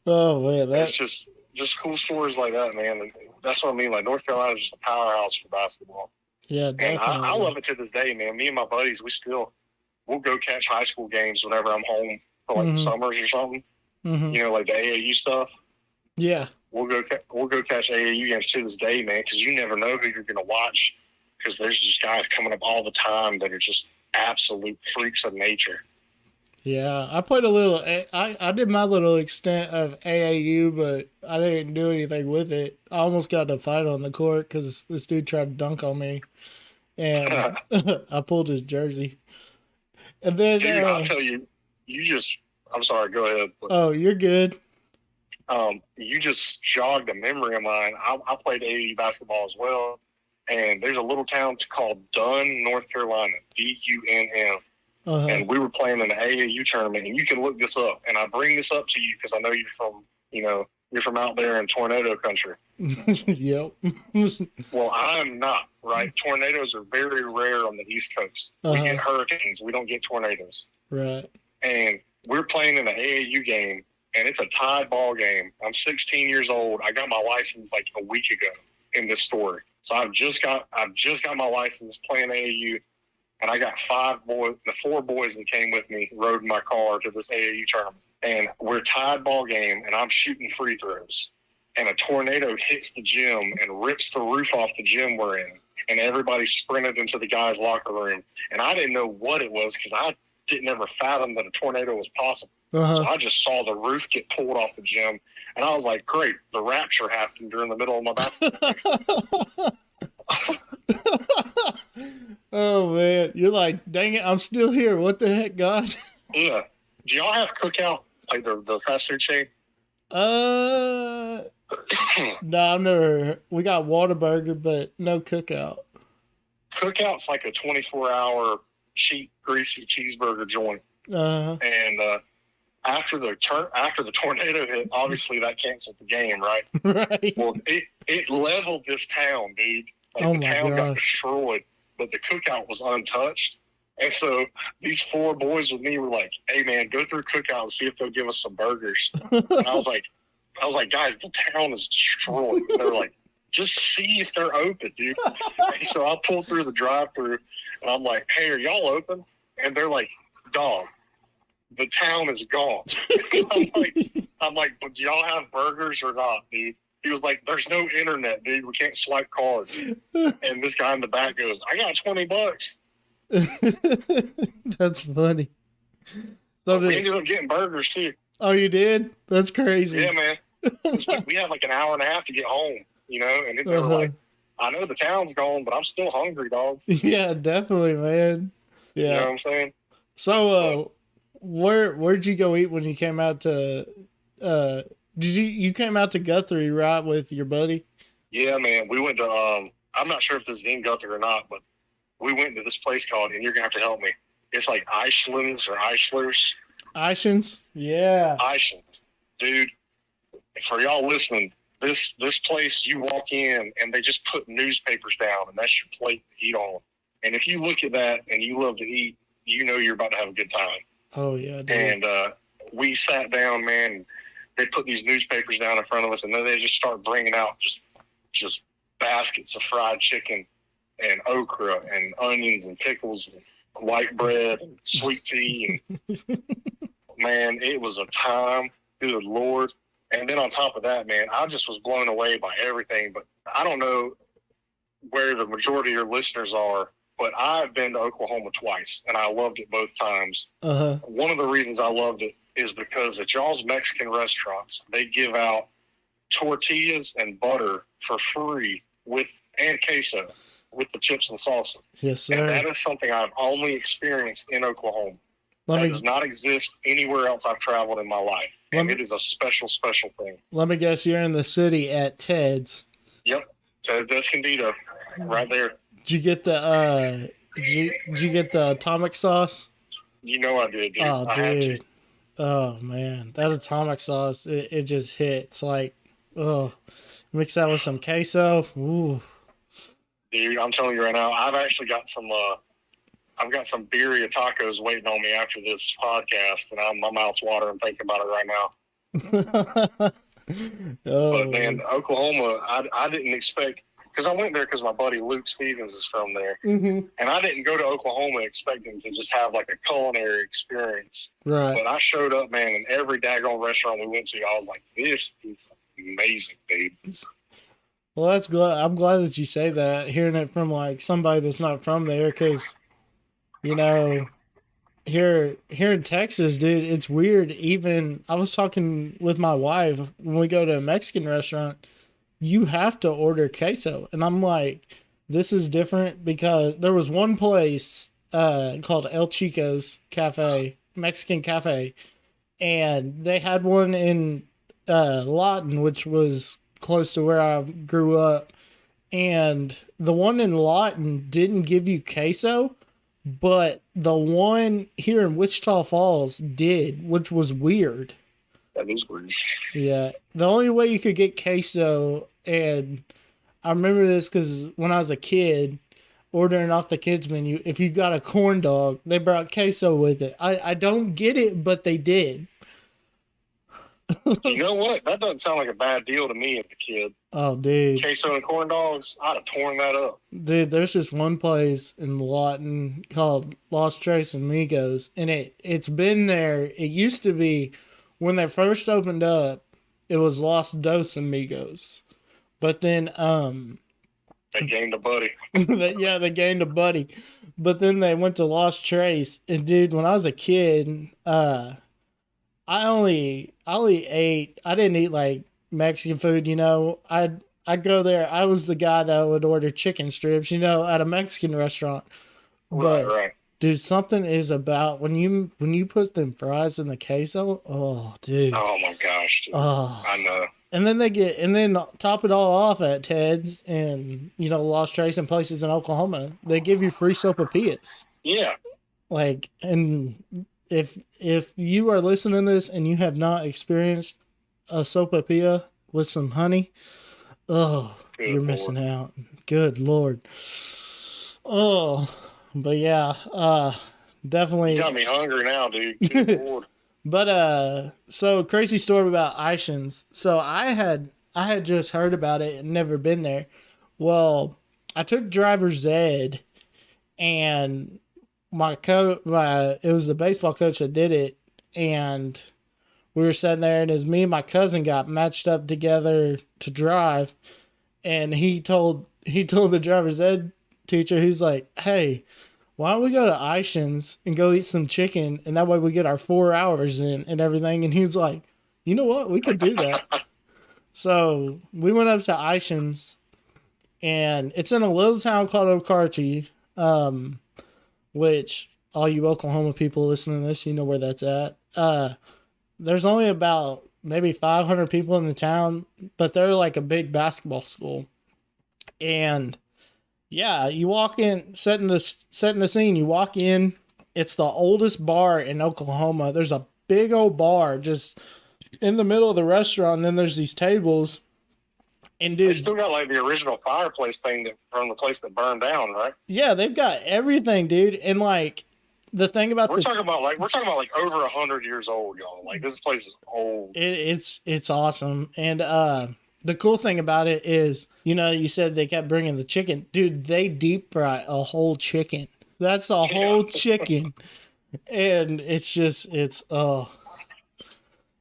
Oh man, that's just cool stories like that, man. And that's what I mean. Like North Carolina is just a powerhouse for basketball. Yeah, definitely. And I love it to this day, man. Me and my buddies, we'll go catch high school games whenever I'm home for like the summers or something. You know, like the AAU stuff. Yeah. We'll go catch AAU games to this day, man, because you never know who you're going to watch, because there's just guys coming up all the time that are just absolute freaks of nature. Yeah, I played a little. I did my little extent of AAU, but I didn't do anything with it. I almost got in a fight on the court because this dude tried to dunk on me, and I pulled his jersey. And then, dude, I'll tell you, I'm sorry, go ahead. Oh, you're good. You just jogged a memory of mine. I played AAU basketball as well, and there's a little town called Dunn, North Carolina, Dunn. And we were playing in the AAU tournament, and you can look this up. And I bring this up to you because I know you're from out there in tornado country. Yep. Well, I'm not, right? Tornadoes are very rare on the East Coast. We get hurricanes. We don't get tornadoes. Right. And we're playing in an AAU game, and it's a tied ball game. I'm 16 years old. I got my license like a week ago in this story. So I've just got my license playing AAU. And I got the 4 boys that came with me rode in my car to this AAU tournament. And we're tied ball game, and I'm shooting free throws. And a tornado hits the gym and rips the roof off the gym we're in. And everybody sprinted into the guys' locker room. And I didn't know what it was because I didn't ever fathom that a tornado was possible. So I just saw the roof get pulled off the gym. And I was like, great, the rapture happened during the middle of my basketball. Oh man, you're like, dang it, I'm still here. What the heck, God? Yeah. Do y'all have Cookout, like the fast food chain? No, I've never. We got Whataburger, but no Cookout. Cookout's like a 24-hour cheap, greasy cheeseburger joint. And after the tornado hit, obviously that canceled the game, right? Right. Well, it leveled this town, dude. Like the town got destroyed, but the Cookout was untouched. And so these 4 boys with me were like, "Hey man, go through Cookout and see if they'll give us some burgers." And I was like, guys, the town is destroyed. And they were like, just see if they're open, dude. And so I pulled through the drive-through, and I'm like, "Hey, are y'all open?" And they're like, "Dog, the town is gone." I'm like, "But do y'all have burgers or not, dude?" He was like, "There's no internet, dude. We can't swipe cards." And this guy in the back goes, "I got $20. That's funny. So we ended up getting burgers too. Oh, you did? That's crazy. Yeah, man. We had like an hour and a half to get home, you know, and they were like, "I know the town's gone, but I'm still hungry, dog." Yeah, definitely, man. Yeah. You know what I'm saying? So, where'd you go eat when you came out to? You came out to Guthrie, right, with your buddy? Yeah, man. We went to I'm not sure if this is in Guthrie or not, but we went to this place called, and you're gonna have to help me. It's like Eichlands or Eichlers. Eichens? Yeah. Eichlands. Dude, for y'all listening, this place, you walk in and they just put newspapers down, and that's your plate to eat on. And if you look at that and you love to eat, you know you're about to have a good time. Oh yeah, dude. And we sat down, man, and they put these newspapers down in front of us, and then they just start bringing out just baskets of fried chicken and okra and onions and pickles and white bread and sweet tea. And man, it was a time. Good Lord. And then on top of that, man, I just was blown away by everything. But I don't know where the majority of your listeners are, but I've been to Oklahoma twice, and I loved it both times. One of the reasons I loved it is because at y'all's Mexican restaurants, they give out tortillas and butter for free and queso with the chips and salsa. Yes, sir. And that is something I've only experienced in Oklahoma. That does not exist anywhere else I've traveled in my life. And it is a special, special thing. Let me guess, you're in the city at Ted's. Yep. Ted's Escondido, right there. Did you get the did you get the atomic sauce? You know I did, dude. Oh, dude. Oh man, that atomic sauce, it just hits like, mix that with some queso. Ooh. Dude, I'm telling you right now, I've actually got some birria tacos waiting on me after this podcast, and my mouth's watering thinking about it right now. But man, Oklahoma, I didn't expect because I went there because my buddy Luke Stevens is from there, Mm-hmm. and I didn't go to Oklahoma expecting to just have like a culinary experience. Right. But I showed up, man, and every daggone restaurant we went to, I was like, this is amazing, dude. Well, that's glad. I'm glad that you say that. Hearing it from like somebody that's not from there, because you know, here in Texas, dude, it's weird. Even I was talking with my wife when we go to a Mexican restaurant, you have to order queso, and I'm like, this is different because there was one place called El Chico's Cafe, Mexican Cafe, and they had one in Lawton, which was close to where I grew up, and the one in Lawton didn't give you queso, but the one here in Wichita Falls did, which was weird. That is weird. Yeah, the only way you could get queso, and I remember this because when I was a kid, ordering off the kids menu, if you got a corn dog, they brought queso with it. I don't get it, but they did. You know what? That doesn't sound like a bad deal to me as a kid. Oh, dude. Queso and corn dogs, I'd have torn that up. Dude, there's just one place in Lawton called Los Tres Amigos, and it's been there. It used to be, when they first opened up, it was Los Dos Amigos. But then, They gained a buddy. they gained a buddy. But then they went to Los Tres, and dude, when I was a kid, I didn't eat like Mexican food, you know. I'd go there. I was the guy that would order chicken strips, you know, at a Mexican restaurant. But Right. dude, something is about when you put them fries in the queso. Oh, dude. Oh my gosh. Dude. Oh. I know. And then top it all off at Ted's and, you know, Los Tres and places in Oklahoma. They give you free sopapillas. Yeah. Like, and if you are listening to this and you have not experienced a sopapilla with some honey, you're missing out. Good Lord. Oh, but yeah, definitely. You got me hungry now, dude. Good Lord. But so crazy story about Ishins. So I had just heard about it and never been there. Well, I took driver's ed, and it was the baseball coach that did it, and we were sitting there, and it was me and my cousin got matched up together to drive, and he told the driver's ed teacher, he's like, hey, why don't we go to Ishins and go eat some chicken, and that way we get our 4 hours in and everything. And he's like, you know what? We could do that. So we went up to Ishins, and it's in a little town called Okarche, which all you Oklahoma people listening to this, you know where that's at. There's only about maybe 500 people in the town, but they're like a big basketball school. And yeah, you walk in, setting the scene. You walk in, it's the oldest bar in Oklahoma. There's a big old bar just in the middle of the restaurant, and then there's these tables. And dude, they still got like the original fireplace thing from the place that burned down, right? Yeah, they've got everything, dude. And like the thing about we're talking about like over 100 years old, y'all. Like this place is old. It's awesome. And the cool thing about it is, you know, you said they kept bringing the chicken. Dude, they deep fry a whole chicken. That's a whole chicken. And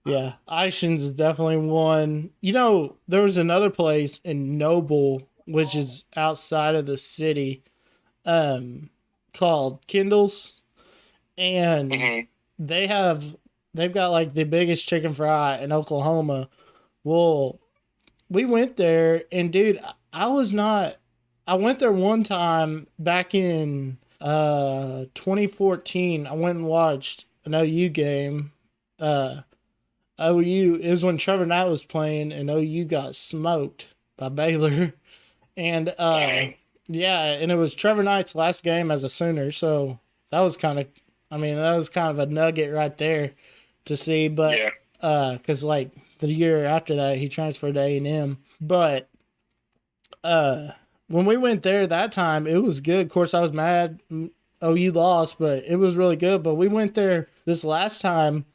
yeah, Ishins is definitely one. You know, there was another place in Noble, which is outside of the city, called Kindle's. And they've got like the biggest chicken fry in Oklahoma. Well, we went there, and dude, I went there one time back in 2014. I went and watched an OU game. OU, it was when Trevor Knight was playing, and OU got smoked by Baylor. And yeah, and it was Trevor Knight's last game as a Sooner, so that was kind of a nugget right there to see. But because like the year after that, he transferred to A&M. But when we went there that time, it was good. Of course, I was mad OU lost, but it was really good. But we went there this last time,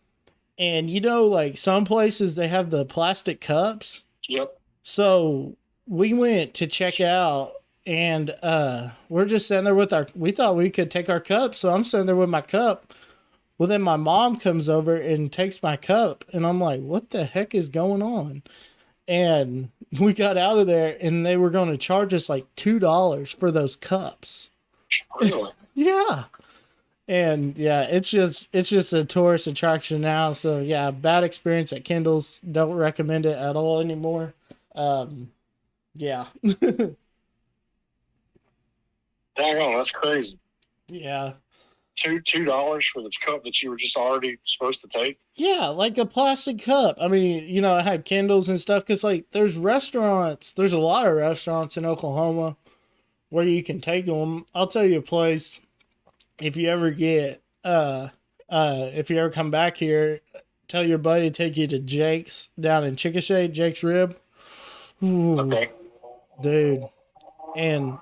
and you know, like some places they have the plastic cups. Yep. So we went to check out, and we're just sitting there with we thought we could take our cup, so I'm sitting there with my cup. Well, then my mom comes over and takes my cup, and I'm like, what the heck is going on? And we got out of there, and they were going to charge us like $2 for those cups. Really? Yeah. And yeah, it's just a tourist attraction now. So yeah, bad experience at Kendall's. Don't recommend it at all anymore. Yeah. Dang on, that's crazy. Yeah. $2 for this cup that you were just already supposed to take? Yeah, like a plastic cup. I mean, you know, I had Kindles and stuff because, like, there's a lot of restaurants in Oklahoma where you can take them. I'll tell you a place. If you ever if you ever come back here, tell your buddy to take you to Jake's down in Chickasha, Jake's Rib. Ooh, Okay. dude. And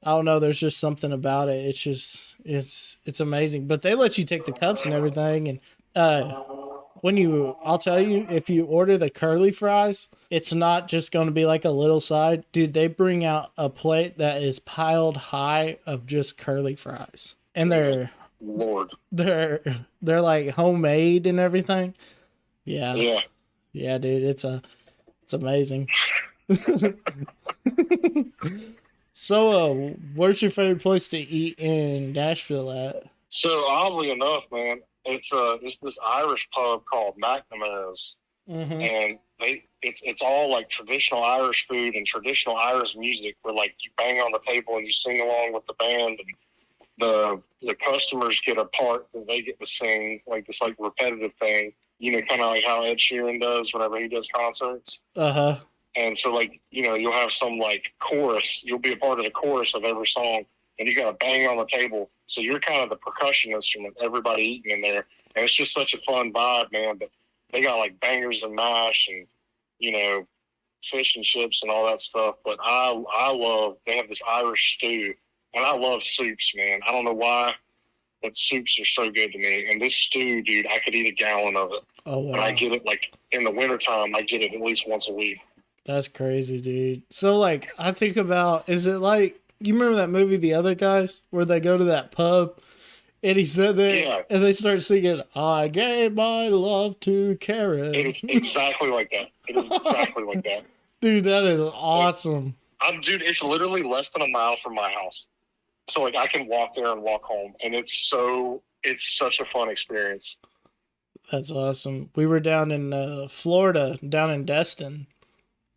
I don't know, there's just something about it. It's just, it's amazing. But they let you take the cups and everything. And I'll tell you, if you order the curly fries, it's not just going to be like a little side. Dude, they bring out a plate that is piled high of just curly fries. And they're like homemade and everything. Yeah. Yeah. Yeah, dude, it's amazing. So, where's your favorite place to eat in Nashville at? So oddly enough, man, it's this Irish pub called McNamara's, and it's all like traditional Irish food and traditional Irish music, where like you bang on the table and you sing along with the band, and the customers get a part that they get to sing, like this like repetitive thing, you know, kind of like how Ed Sheeran does whenever he does concerts. And so, like, you know, you'll have some, like, chorus. You'll be a part of the chorus of every song, and you got to bang on the table. So you're kind of the percussion instrument, everybody eating in there. And it's just such a fun vibe, man. But they got, like, bangers and mash and, you know, fish and chips and all that stuff. But they have this Irish stew. And I love soups, man. I don't know why, but soups are so good to me. And this stew, dude, I could eat a gallon of it. Oh, wow. And I get it, like, in the wintertime, I get it at least once a week. That's crazy, dude. So, like, I think about, is it like, you remember that movie, The Other Guys, where they go to that pub and he said there and they start singing, I gave my love to Karen. It is exactly like that. It is exactly like that. Dude, that is awesome. Dude, it's literally less than a mile from my house. So, like, I can walk there and walk home. And it's such a fun experience. That's awesome. We were down in Florida, down in Destin.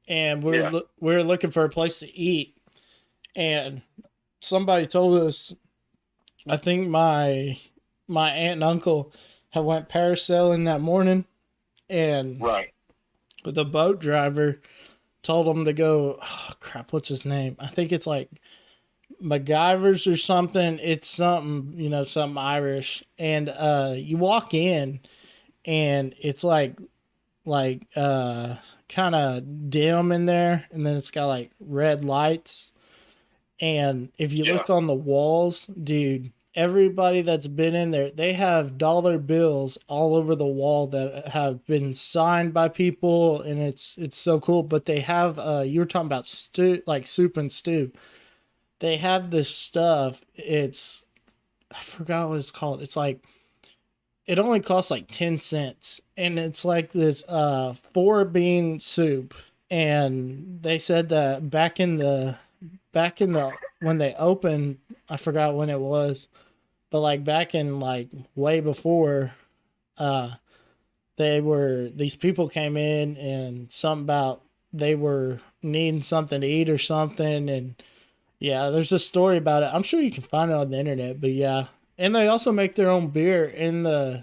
And we're looking for a place to eat, and somebody told us, I think my aunt and uncle had went parasailing that morning, and the boat driver told them to go. Oh, crap, what's his name? I think it's like MacGyver's or something. It's something, you know, something Irish, and you walk in, and it's like kind of dim in there, and then it's got like red lights, and if you look on the walls, dude, everybody that's been in there, they have dollar bills all over the wall that have been signed by people, and it's so cool. But they have you were talking about stew, like soup and stew. They have this stuff, I forgot what it's called. It's like, it only costs like 10 cents, and it's like this 4-bean soup. And they said that back in the when they opened, I forgot when it was, but like back in like way before, these people came in and something about they were needing something to eat or something, and yeah, there's a story about it. I'm sure you can find it on the internet, but yeah. And they also make their own beer in the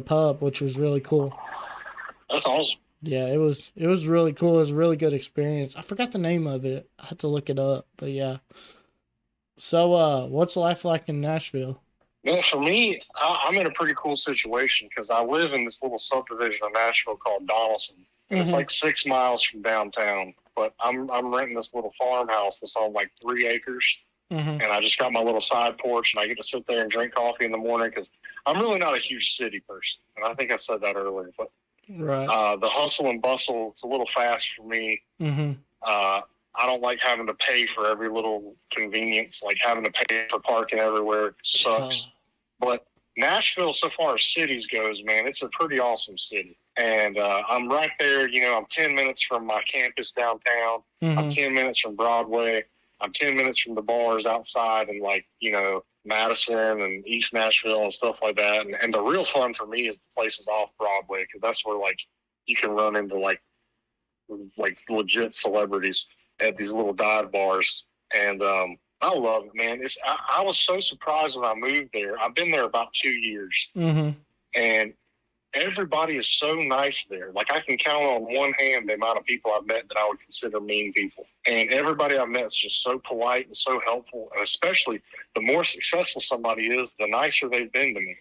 pub, which was really cool. That's awesome. Yeah, it was really cool. It was a really good experience. I forgot the name of it. I had to look it up, but yeah. So, what's life like in Nashville? Well, for me, I'm in a pretty cool situation because I live in this little subdivision of Nashville called Donaldson. And it's like 6 miles from downtown, but I'm renting this little farmhouse that's on like 3 acres. And I just got my little side porch, and I get to sit there and drink coffee in the morning because I'm really not a huge city person. And I think I said that earlier, but Right. The hustle and bustle, it's a little fast for me. Mm-hmm. I don't like having to pay for every little convenience, like having to pay for parking everywhere. It sucks. But Nashville, so far as cities goes, man, it's a pretty awesome city. And I'm right there, I'm 10 minutes from my campus downtown. Mm-hmm. I'm 10 minutes from Broadway. I'm 10 minutes from the bars outside and Madison and East Nashville and stuff like that. And the real fun for me is the places off Broadway, because that's where you can run into like legit celebrities at these little dive bars. And I love it, man. I was so surprised when I moved there. I've been there about 2 years. Mm-hmm. And everybody is so nice there. Like, I can count on one hand the amount of people I've met that I would consider mean people. And everybody I've met is just so polite and so helpful. And especially the more successful somebody is, the nicer they've been to me.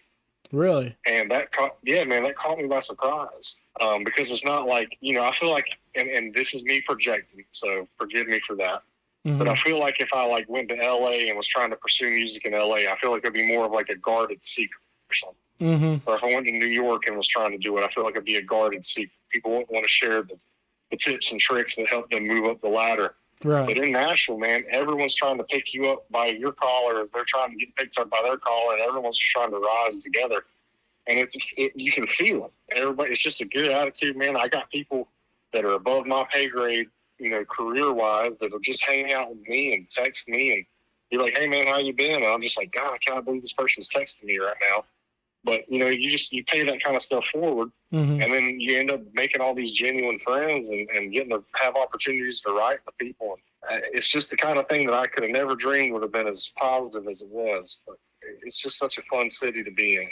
Really? And that caught me by surprise. Because it's not like, I feel like, and this is me projecting, so forgive me for that. Mm-hmm. But I feel like if I went to LA and was trying to pursue music in LA, I feel like it'd be more of like a guarded secret or something. Mm-hmm. Or if I went to New York and was trying to do it, I feel like it'd be a guarded secret. People wouldn't want to share the tips and tricks that help them move up the ladder. Right. But in Nashville, man, everyone's trying to pick you up by your collar. They're trying to get picked up by their collar, and everyone's just trying to rise together. And you can feel it. Everybody, it's just a good attitude, man. I got people that are above my pay grade, career-wise, that will just hang out with me and text me and be like, "Hey, man, how you been?" And I'm just like, "God, I can't believe this person's texting me right now." But, you pay that kind of stuff forward, mm-hmm. and then you end up making all these genuine friends and getting to have opportunities to write with people. And it's just the kind of thing that I could have never dreamed would have been as positive as it was. But it's just such a fun city to be in.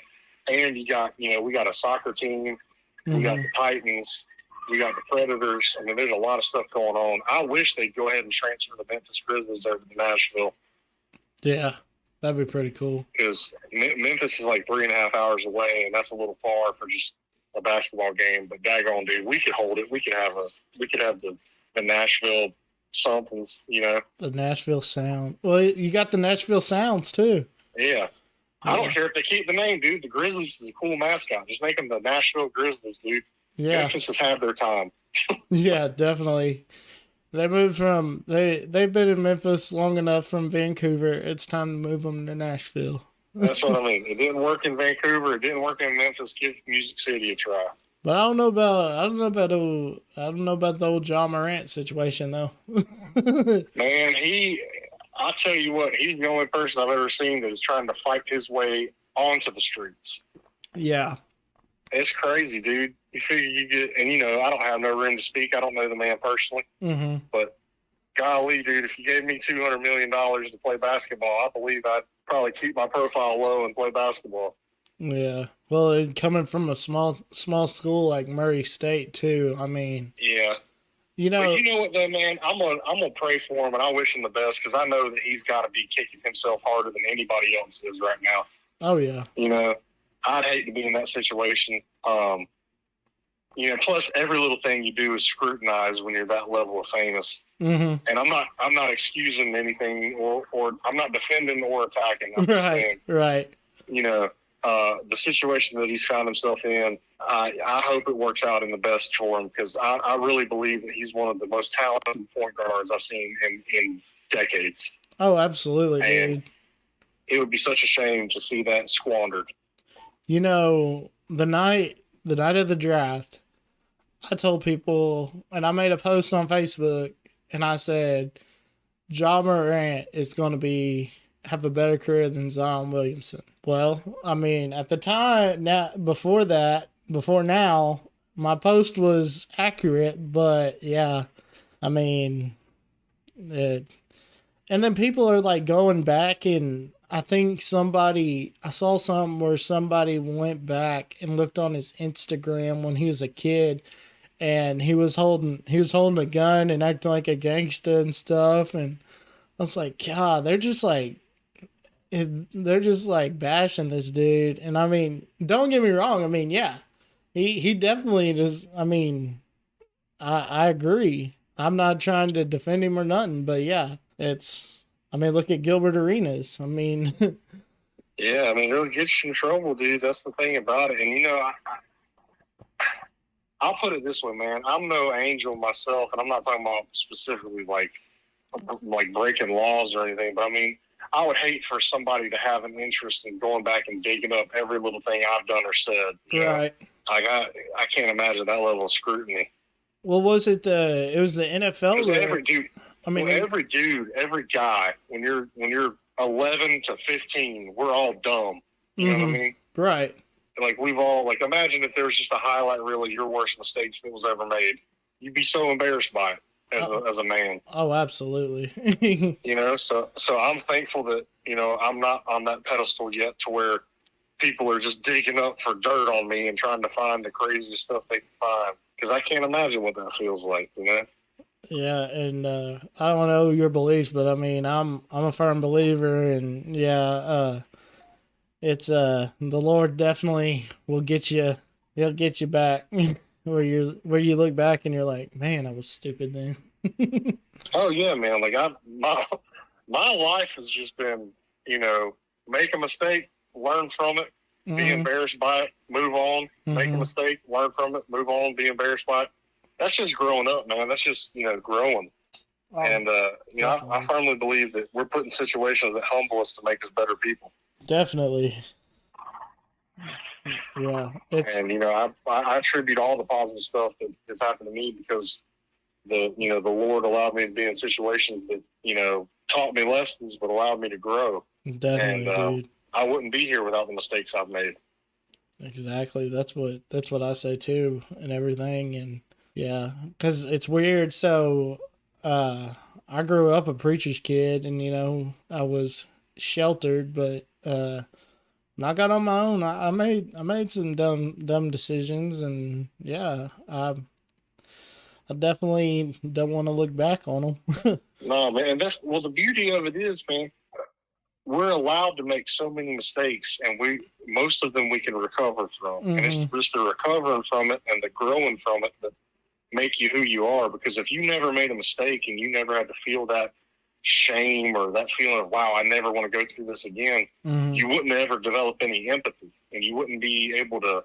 And you got, we got a soccer team, mm-hmm. we got the Titans, we got the Predators. I mean, there's a lot of stuff going on. I wish they'd go ahead and transfer the Memphis Grizzlies over to Nashville. Yeah, that'd be pretty cool. Because Memphis is like 3.5 hours away, and that's a little far for just a basketball game. But daggone, dude, we could hold it. We could have the Nashville somethings, The Nashville Sound. Well, you got the Nashville Sounds too. Yeah. I don't care if they keep the name, dude. The Grizzlies is a cool mascot. Just make them the Nashville Grizzlies, dude. Yeah. Memphis has had their time. Yeah, definitely. They moved from they've been in Memphis long enough from Vancouver. It's time to move them to Nashville. That's what I mean. It didn't work in Vancouver. It didn't work in Memphis. Give Music City a try. But I don't know about the old Ja Morant situation though. Man, I'll tell you what, he's the only person I've ever seen that is trying to fight his way onto the streets. Yeah. It's crazy, dude. You figure you get, and I don't have no room to speak. I don't know the man personally. Mm-hmm. But golly, dude, if you gave me $200 million to play basketball, I believe I'd probably keep my profile low and play basketball. Yeah. Well, coming from a small school like Murray State too, I mean. Yeah. But you know what though, man? I'm gonna pray for him, and I wish him the best, because I know that he's got to be kicking himself harder than anybody else is right now. Oh yeah. I'd hate to be in that situation. Plus every little thing you do is scrutinized when you're that level of famous. Mm-hmm. And I'm not excusing anything or I'm not defending or attacking. I'm just saying, right. The situation that he's found himself in, I hope it works out in the best for him, because I really believe that he's one of the most talented point guards I've seen in decades. Oh, absolutely, and dude. It would be such a shame to see that squandered. The night of the draft, I told people, and I made a post on Facebook, and I said, Ja Morant is going to have a better career than Zion Williamson. Well, I mean, at the time, before now, my post was accurate, but yeah, I mean, and then people are like going back, and I think I saw something where somebody went back and looked on his Instagram when he was a kid, and he was holding a gun and acting like a gangster and stuff, and I was like, God, they're just like bashing this dude. And I mean, don't get me wrong. I mean, yeah, he definitely does. I mean, I agree. I'm not trying to defend him or nothing, but yeah, look at Gilbert Arenas. I mean, yeah, I mean, it'll get you in trouble, dude. That's the thing about it. And I'll put it this way, man. I'm no angel myself, and I'm not talking about specifically like breaking laws or anything, but I mean, I would hate for somebody to have an interest in going back and digging up every little thing I've done or said. Right. Like I can't imagine that level of scrutiny. Well, was it it was the NFL? Every dude, I mean, every dude, every guy, when you're 11 to 15, we're all dumb. You know what I mean? Right. Like we've all imagine if there was just a highlight reel of your worst mistakes that was ever made. You'd be so embarrassed by it as a man. Oh, absolutely. So I'm thankful that I'm not on that pedestal yet to where people are just digging up for dirt on me and trying to find the craziest stuff they can find, because I can't imagine what that feels like. Yeah, and I don't know your beliefs, but I mean, I'm a firm believer, and it's the Lord definitely will get you. He'll get you back where you look back and you're like, man, I was stupid then. Oh yeah, man. Like my life has just been, make a mistake, learn from it, be embarrassed by it, move on. Make a mistake, learn from it, move on, be embarrassed by it. That's just growing up, man. That's just growing. Oh, and I firmly believe that we're put in situations that humble us to make us better people. Definitely. Yeah, and I attribute all the positive stuff that has happened to me because the Lord allowed me to be in situations that taught me lessons but allowed me to grow. Definitely, and dude. I wouldn't be here without the mistakes I've made. Exactly. That's what I say too, and everything. And yeah, because it's weird. So I grew up a preacher's kid, and I was sheltered, but when I got on my own, I made some dumb decisions, and yeah, I definitely don't want to look back on them. No, man, and the beauty of it is, man, we're allowed to make so many mistakes, and most of them we can recover from. And it's just the recovering from it and the growing from it that make you who you are. Because if you never made a mistake and you never had to feel that shame or that feeling of, wow, I never want to go through this again, you wouldn't ever develop any empathy, and you wouldn't be able to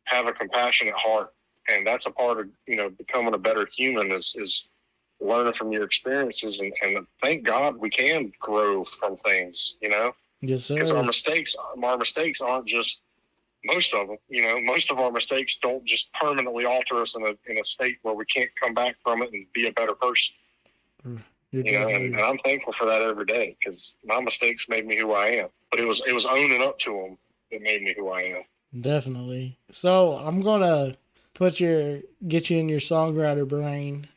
have a compassionate heart. And that's a part of becoming a better human is learning from your experiences, and thank God we can grow from things. Yes, sir. Because our mistakes aren't just, most of them. Most of our mistakes don't just permanently alter us in a state where we can't come back from it and be a better person. And I'm thankful for that every day, because my mistakes made me who I am. But it was owning up to them that made me who I am. Definitely. So I'm gonna get you in your songwriter brain.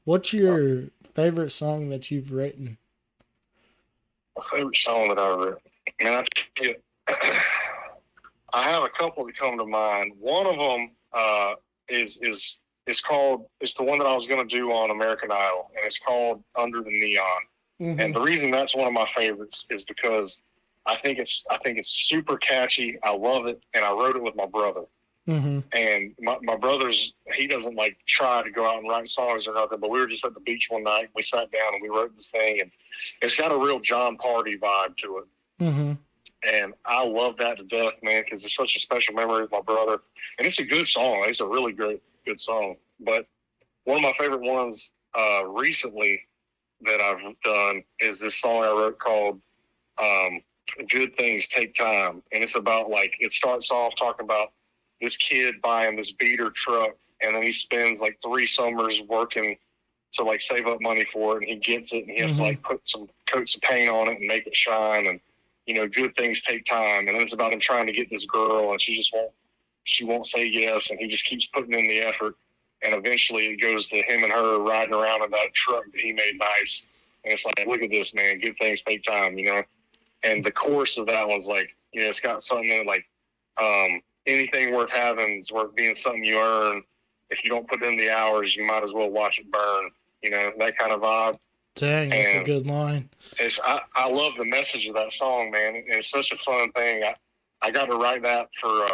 What's your favorite song that you've written? My favorite song that I've written, man, I have a couple that come to mind. One of them is it's the one that I was going to do on American Idol, and it's called Under the Neon. And the reason that's one of my favorites is because I think it's super catchy. I love it, and I wrote it with my brother. And my brother's, he doesn't try to go out and write songs or nothing, but we were just at the beach one night. We sat down and we wrote this thing, and it's got a real John Party vibe to it. And I love that to death, man, because it's such a special memory with my brother. And it's a good song. It's a really good song. But one of my favorite ones recently that I've done is this song I wrote called Good Things Take Time. And it's about, it starts off talking about this kid buying this beater truck, and then he spends 3 summers working to save up money for it, and he gets it, and he has to put some coats of paint on it and make it shine, and good things take time. And then it's about him trying to get this girl, and she won't say yes, and he just keeps putting in the effort, and eventually it goes to him and her riding around in that truck that he made nice, and it's look at this, man, good things take time, And the chorus of that one's it's got something in it anything worth having is worth being something you earn. If you don't put in the hours, you might as well watch it burn. That kind of vibe. Dang, that's a good line. I love the message of that song, man. And it's such a fun thing. I got to write that for,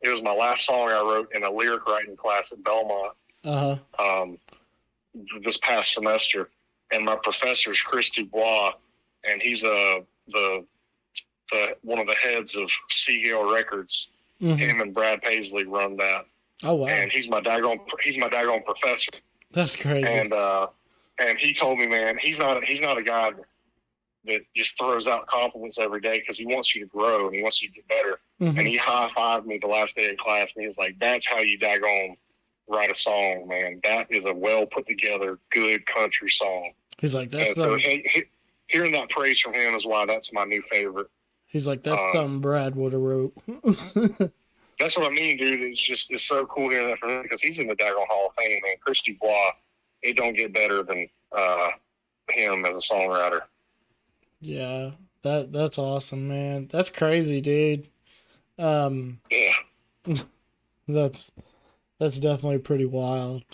it was my last song I wrote in a lyric writing class at Belmont this past semester. And my professor is Chris Dubois, and he's one of the heads of Seagull Records. Him and Brad Paisley run that. Oh wow. And he's my daggone professor. That's crazy. And he told me, man, he's not a guy that just throws out compliments every day, because he wants you to grow and he wants you to get better. Mm-hmm. And he high-fived me the last day of class, and he was like, that's how you daggone write a song, man. That is a well put together, good country song. He's like, that's so hearing that praise from him is why that's my new favorite. He's like, that's something Brad would have wrote. That's what I mean, dude. It's so cool hearing that from him, because he's in the daggone Hall of Fame, man. Chris Dubois, it don't get better than him as a songwriter. Yeah, that's awesome, man. That's crazy, dude. Yeah. That's definitely pretty wild.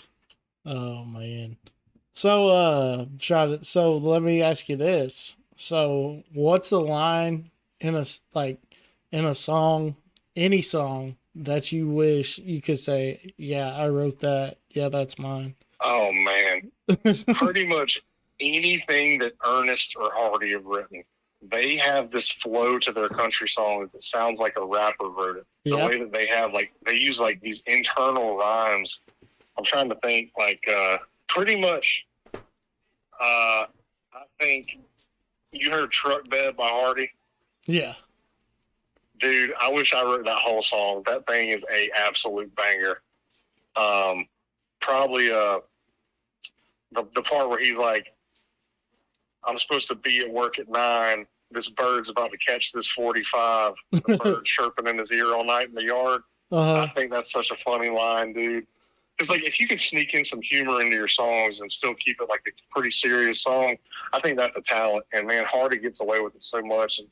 Oh man. So so let me ask you this. So what's the line in a song, any song, that you wish you could say, yeah, I wrote that. Yeah, that's mine. Oh man. Pretty much anything that Ernest or Hardy have written. They have this flow to their country songs that sounds like a rapper wrote it. The way that they have, like, they use like these internal rhymes. I'm trying to think, like, pretty much, I think you heard Truck Bed by Hardy. Yeah. Dude, I wish I wrote that whole song. That thing is a absolute banger. Probably the part where he's like, I'm supposed to be at work at 9. This bird's about to catch this 45. The bird chirping in his ear all night in the yard. Uh-huh. I think that's such a funny line, dude. It's like, if you can sneak in some humor into your songs and still keep it like a pretty serious song, I think that's a talent. And man, Hardy gets away with it so much. And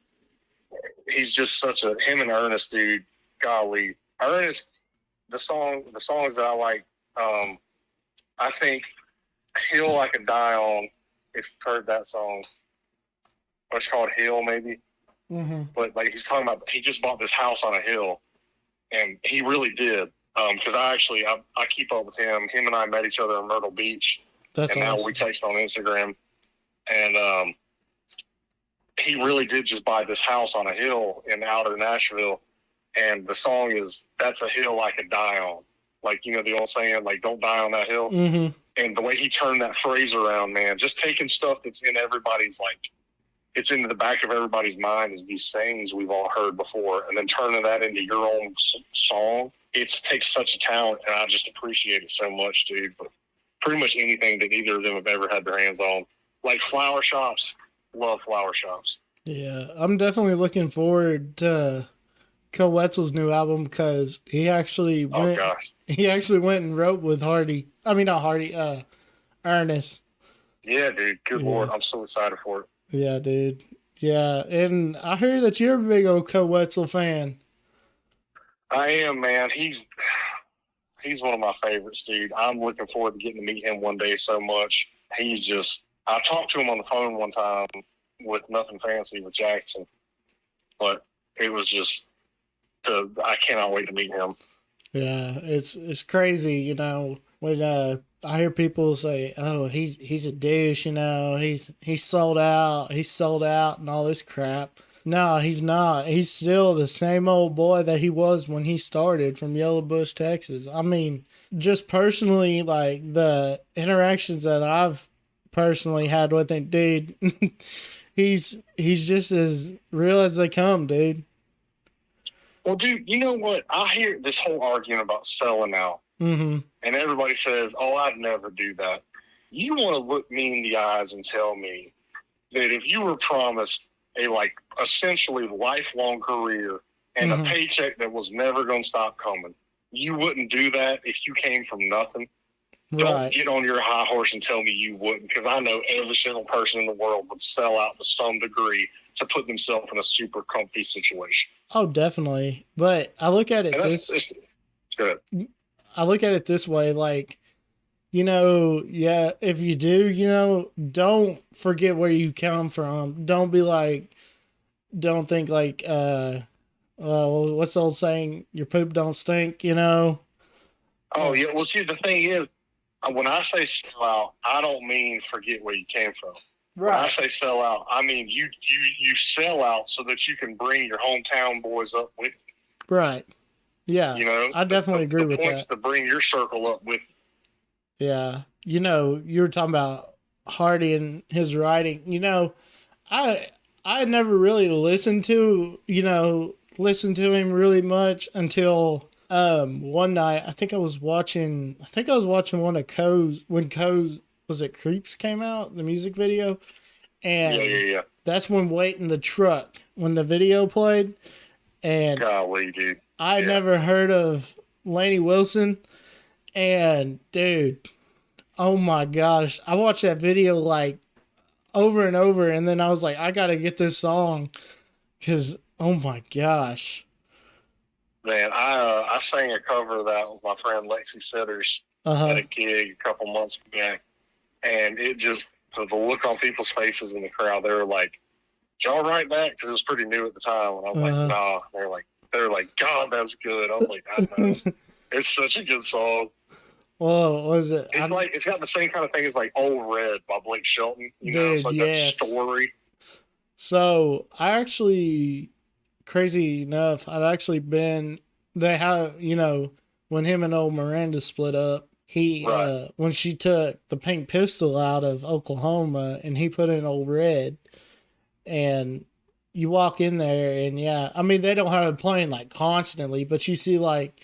he's just him and Ernest, dude. Golly, Ernest. The songs that I like. I think Hill I Could Die On. If you've heard that song, or it's called Hill, maybe. Mm-hmm. But like, he's talking about, he just bought this house on a hill, and he really did. Because I keep up with him. Him and I met each other in Myrtle Beach. That's and awesome. Now we text on Instagram. And he really did just buy this house on a hill in outer Nashville. And the song is, that's a hill I could die on. Like, you know, the old saying, like, don't die on that hill. Mm-hmm. And the way he turned that phrase around, man, just taking stuff that's in everybody's, like, it's into the back of everybody's mind, is these sayings we've all heard before, and then turning that into your own song. It takes such a talent, and I just appreciate it so much, dude. But pretty much anything that either of them have ever had their hands on. Like Flower Shops, love Flower Shops. Yeah, I'm definitely looking forward to Kel Wetzel's new album, because he actually went and wrote with Hardy. I mean, not Hardy, Ernest. Yeah, dude. Good Lord. I'm so excited for it. Yeah, dude. Yeah, and I hear that you're a big old Kel Wetzel fan. I am, man. He's one of my favorites, dude. I'm looking forward to getting to meet him one day so much. I talked to him on the phone one time with Nothing Fancy with Jackson, but it was just, I cannot wait to meet him. Yeah, it's crazy, you know, when I hear people say, "Oh, he's a douche," you know, he's sold out, and all this crap. No, he's not. He's still the same old boy that he was when he started from Yellow Bush, Texas. I mean, just personally, like, the interactions that I've personally had with him, dude, he's just as real as they come, dude. Well, dude, you know what? I hear this whole argument about selling out. Mm-hmm. And everybody says, "Oh, I'd never do that." You want to look me in the eyes and tell me that if you were promised a, like, essentially lifelong career and a paycheck that was never going to stop coming, you wouldn't do that if you came from nothing? Right. Don't get on your high horse and tell me you wouldn't, because I know every single person in the world would sell out to some degree to put themselves in a super comfy situation. Oh, definitely. But I look at it I look at it this way, like, you know, yeah, if you do, you know, don't forget where you come from. Don't think like, what's the old saying? Your poop don't stink, you know? Oh, yeah. Well, see, the thing is, when I say sell out, I don't mean forget where you came from. Right. When I say sell out, I mean you sell out so that you can bring your hometown boys up with you. Right. Yeah, You know, I definitely agree with points that. to bring your circle up with. Yeah, you were talking about Hardy and his writing. I I never really listened to him really much until one night. I think I was watching one of Coe's was it Creeps came out, the music video, and Yeah. that's when Wait in the Truck when the video played, and Golly, dude. I never heard of Lainey Wilson, and dude, oh my gosh, I watched that video like over and over, and then I was like, I gotta get this song because oh my gosh. Man, I sang a cover of that with my friend Lexi Sitters Uh-huh. at a gig a couple months back, and it just the look on people's faces in the crowd, they were like, "Did y'all write that?" Because it was pretty new at the time, and I was like, "Nah." They're like, "God, that's good." I was like, "I know." It's such a good song. Well, was it? It's got the same kind of thing as like Old Red by Blake Shelton. It's like yes. that story. So I actually, crazy enough, I've actually been. They have, when him and old Miranda split up, when she took the Pink Pistol out of Oklahoma and he put in Old Red, and you walk in there and yeah, I mean they don't have it playing like constantly, but you see like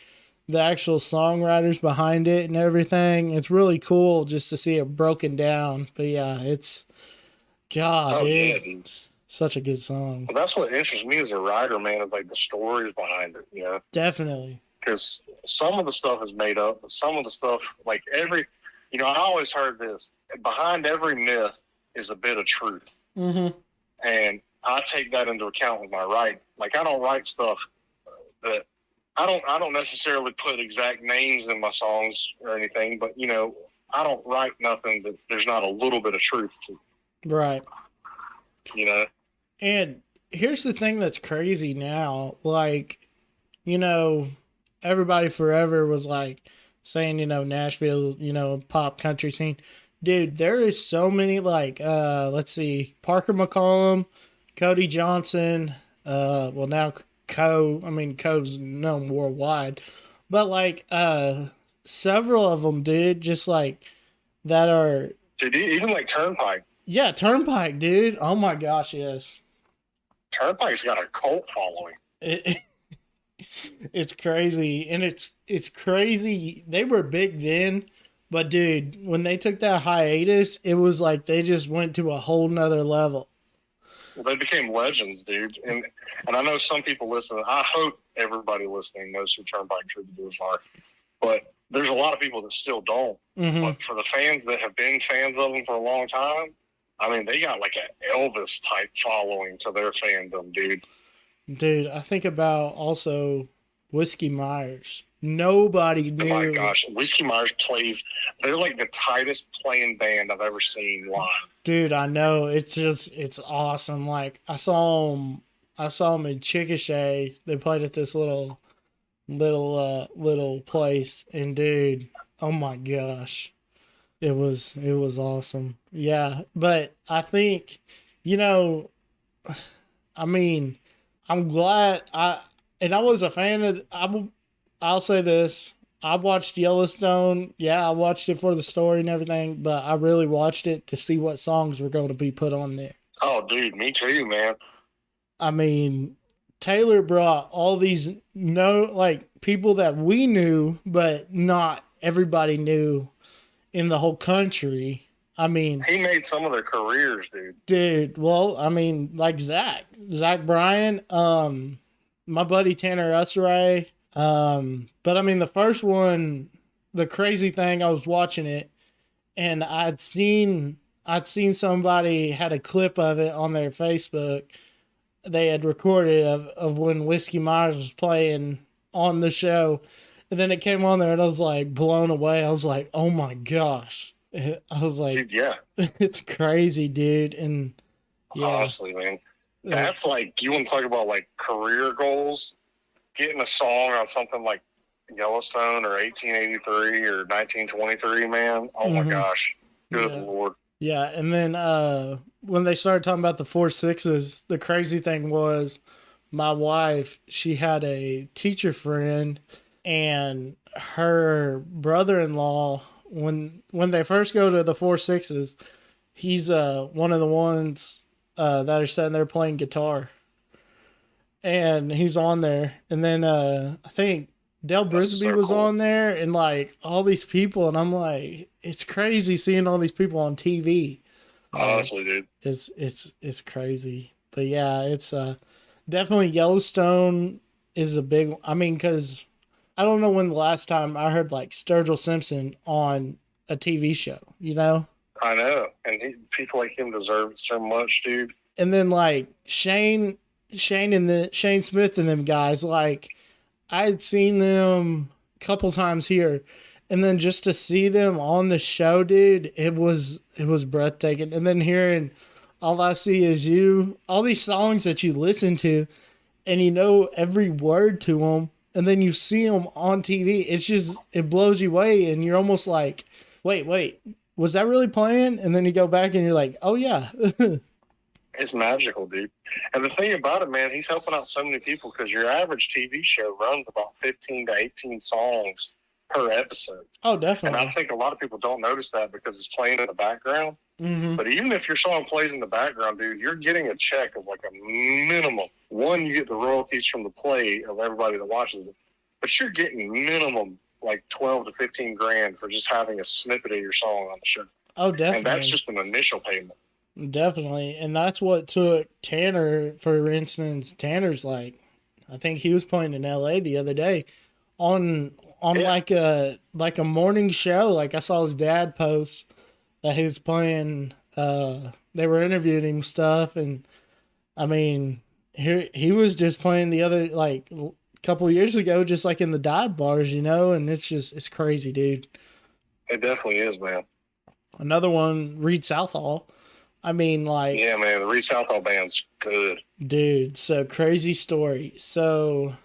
the actual songwriters behind it and everything. It's really cool just to see it broken down. But yeah, it's God, dude. Yeah, dude. Such a good song. Well, that's what interests me as a writer, man, is like the stories behind it, Definitely. Because some of the stuff is made up, but some of the stuff, like I always heard this, behind every myth is a bit of truth. Mm-hmm. And I take that into account with my writing. Like, I don't write stuff that, I don't necessarily put exact names in my songs or anything, but, I don't write nothing that there's not a little bit of truth to. Right. And here's the thing that's crazy now. Like, everybody forever was like saying, Nashville, pop country scene. Dude, there is so many like, let's see, Parker McCollum, Cody Johnson, now Coe's known worldwide, but like, several of them, dude, just like that are. Dude, even like Turnpike. Yeah, Turnpike, dude. Oh my gosh, yes. Turnpike's got a cult following. It's crazy, and it's crazy. They were big then, but dude, when they took that hiatus, it was like they just went to a whole nother level. Well, they became legends, dude. And I know some people listen. I hope everybody listening knows who Turnpike Troubadours are. But there's a lot of people that still don't. Mm-hmm. But for the fans that have been fans of them for a long time, I mean, they got like an Elvis type following to their fandom, dude. Dude, I think about also Whiskey Myers. Nobody knew. Oh my gosh, Whiskey Myers plays. They're like the tightest playing band I've ever seen live. Dude, I know. It's awesome. Like I saw them in Chickasha. They played at this little place, and dude, oh my gosh, it was awesome. Yeah, but I think, I mean, I'm glad I was a fan of. I'll say this. I watched Yellowstone. Yeah, I watched it for the story and everything, but I really watched it to see what songs were going to be put on there. Oh, dude, me too, man. I mean, Taylor brought all these people that we knew, but not everybody knew in the whole country. I mean, he made some of their careers, dude. Dude, well, I mean, like Zach Bryan, my buddy Tanner Uzzell. But I mean, the first one, the crazy thing, I was watching it, and I'd seen somebody had a clip of it on their Facebook. They had recorded of when Whiskey Myers was playing on the show, and then it came on there, and I was like blown away. I was like, oh my gosh. I was like, dude, yeah, it's crazy, dude. And yeah, honestly, man, that's like, you want to talk about like career goals, getting a song on something like Yellowstone or 1883 or 1923, man. Oh my gosh. Good Lord. Yeah. And then, when they started talking about the 4/6s, the crazy thing was my wife, she had a teacher friend, and her brother-in-law, when they first go to the 4-6s, he's one of the ones that are sitting there playing guitar, and he's on there. And then I think Del Brisby was on there, and like all these people, and I'm like, it's crazy seeing all these people on TV. Honestly, dude, it's crazy. But yeah, it's definitely Yellowstone is a big. I mean, because I don't know when the last time I heard like Sturgill Simpson on a TV show. You know. I know, and people like him deserve it so much, dude. And then like Shane Smith and them guys, like I had seen them a couple times here, and then just to see them on the show, dude, it was breathtaking. And then hearing All I See Is You, all these songs that you listen to, and you know every word to them, and then you see them on TV, it blows you away, and you're almost like, wait, was that really playing? And then you go back and you're like, oh yeah. It's magical, dude. And the thing about it, man, he's helping out so many people, because your average TV show runs about 15 to 18 songs per episode. Oh, definitely. And I think a lot of people don't notice that because it's playing in the background. Mm-hmm. But even if your song plays in the background, dude, you're getting a check of like a minimum. One, you get the royalties from the play of everybody that watches it, but you're getting minimum like 12 to 15 grand for just having a snippet of your song on the show. Oh, definitely. And that's just an initial payment. Definitely. And that's what took Tanner, for instance. Tanner's like, I think he was playing in LA the other day on like a morning show. Like I saw his dad post that he was playing, they were interviewing him stuff. And I mean, he was just playing the other, like couple of years ago, just like in the dive bars, you know, and it's crazy, dude. It definitely is, man. Another one, Reed Southall. I mean, like, yeah, man, the Reed Southall band's good, dude. So crazy story. So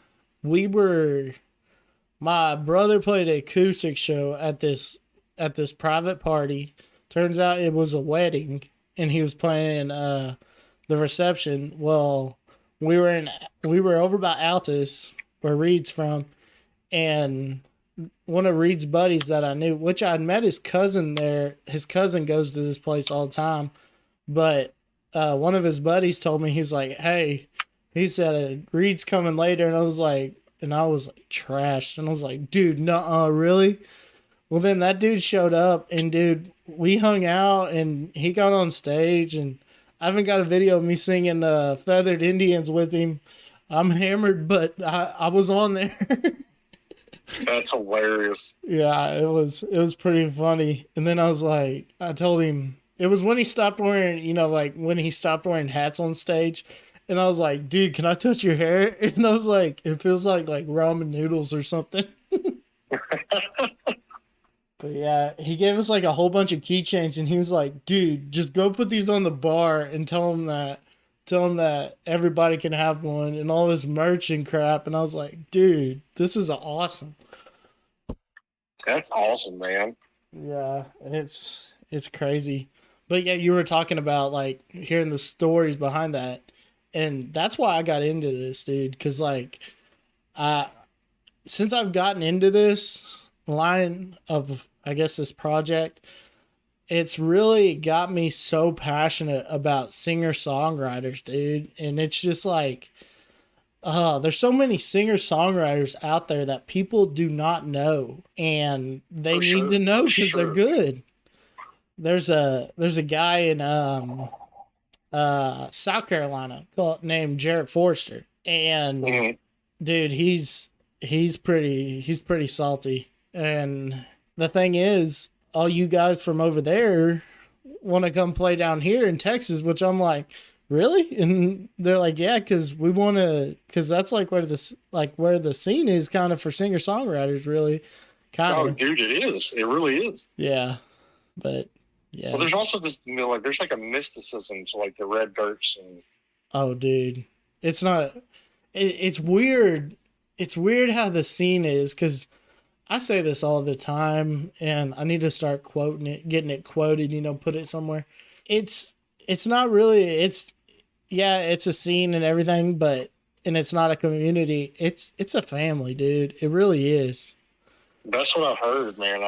my brother played an acoustic show at this private party. Turns out it was a wedding, and he was playing the reception. Well, we were over by Altus, where Reed's from, and one of Reed's buddies that I knew, which I'd met his cousin there. His cousin goes to this place all the time, but one of his buddies told me, he's like, hey, he said Reed's coming later, and I was like trashed, and I was like, dude, nuh-uh, really? Well, then that dude showed up, and dude, we hung out, and he got on stage, and I even got a video of me singing Feathered Indians with him. I'm hammered, but I was on there. That's hilarious. Yeah, it was pretty funny. And then I was like, I told him, it was when he stopped wearing, you know, like when he stopped wearing hats on stage. And I was like, dude, can I touch your hair? And I was like, it feels like ramen noodles or something. But yeah, he gave us like a whole bunch of keychains, and he was like, dude, just go put these on the bar and tell him that everybody can have one, and all this merch and crap. And I was like, dude, this is awesome. That's awesome, man. Yeah, and it's crazy. But yeah, you were talking about like hearing the stories behind that, and that's why I got into this, dude. Because like, since I've gotten into this line of, I guess, this project, it's really got me so passionate about singer-songwriters, dude. And it's just like, there's so many singer-songwriters out there that people do not know, and they need to know because they're good. There's a guy in South Carolina named Jarrett Forrester, and dude, he's pretty salty. And the thing is, all you guys from over there want to come play down here in Texas, which I'm like, really? And they're like, yeah, because we want to, because that's like where the scene is kind of for singer songwriters, really. Kind of. Oh, dude, it is. It really is. Yeah, but yeah. Well, there's also this, you know, like there's like a mysticism to like the red dirts and. Oh, dude, it's not. It's weird. It's weird how the scene is, because I say this all the time, and I need to start quoting it, getting it quoted, you know, put it somewhere. It's not really, it's a scene and everything, but and it's not a community. It's a family, dude. It really is. That's what I've heard, man.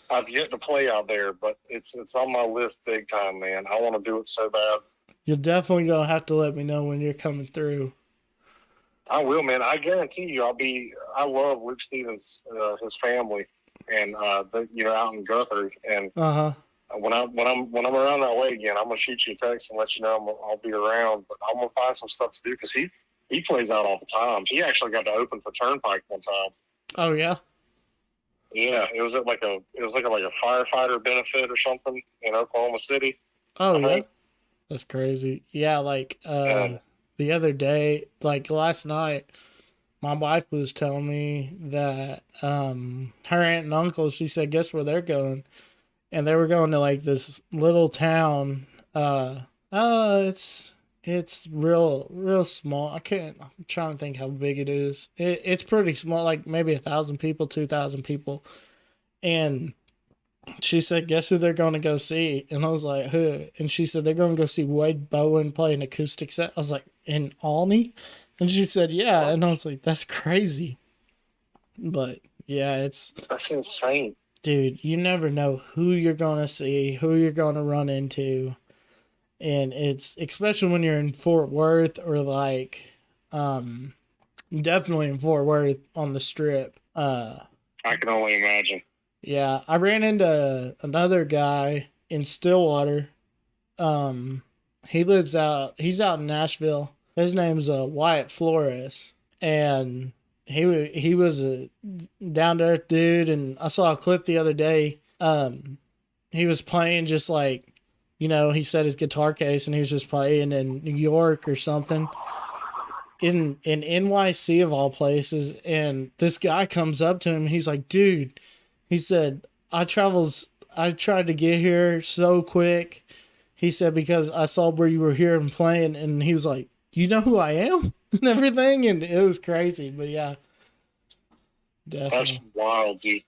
I've yet to play out there, but it's on my list big time, man. I want to do it so bad. You're definitely gonna have to let me know when you're coming through. I will, man. I guarantee you, I love Luke Stevens, his family, and out in Guthrie. And when I'm around that way again, I'm gonna shoot you a text and let you know I'll be around. But I'm gonna find some stuff to do because he plays out all the time. He actually got to open for Turnpike one time. Oh yeah. Yeah, it was like a firefighter benefit or something in Oklahoma City. Oh yeah, that's crazy. Yeah, like the other day, like last night, my wife was telling me that her aunt and uncle, she said, guess where they're going? And they were going to like this little town. It's real small. I'm trying to think how big it is. It's pretty small, like maybe 1,000 people, 2,000 people. And she said, guess who they're going to go see? And I was like, who? And she said, they're going to go see Wade Bowen play an acoustic set. I was like, in Alney? And she said, yeah. And I was like, that's crazy. But yeah, that's insane. Dude, you never know who you're going to see, who you're going to run into. And it's, especially when you're in Fort Worth or like, definitely in Fort Worth on the Strip. I can only imagine. Yeah, I ran into another guy in Stillwater. He's out in Nashville. His name's Wyatt Flores. And he was a down to earth dude. And I saw a clip the other day. He was playing just like, he set his guitar case and he was just playing in New York or something in NYC of all places. And this guy comes up to him. And he's like, dude, he said, I tried to get here so quick. He said, because I saw where you were here and playing. And he was like, you know who I am and everything. And it was crazy, but yeah, definitely. That's wild, dude.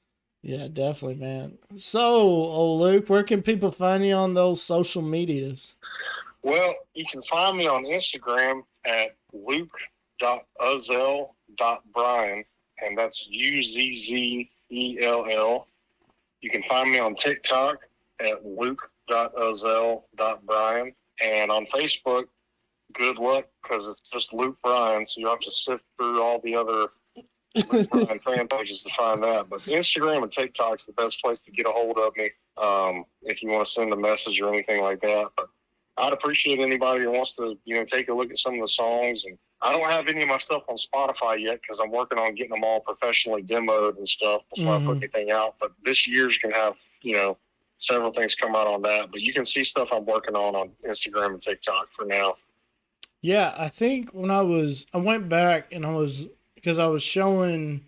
Yeah, definitely, man. So, old Luke, where can people find you on those social medias? Well, you can find me on Instagram at luke.uzzell.bryan, and that's Uzzell. You can find me on TikTok at luke.uzzell.bryan, and on Facebook, good luck, because it's just Luke Bryan, so you have to sift through all the other Luke Bryan fan pages to find that. But Instagram and TikTok's the best place to get a hold of me if you want to send a message or anything like that. But I'd appreciate anybody who wants to, take a look at some of the songs. And I don't have any of my stuff on Spotify yet because I'm working on getting them all professionally demoed and stuff before I put anything out. But this year's going to have, several things come out on that. But you can see stuff I'm working on Instagram and TikTok for now. Yeah, I think when I went back and because I was showing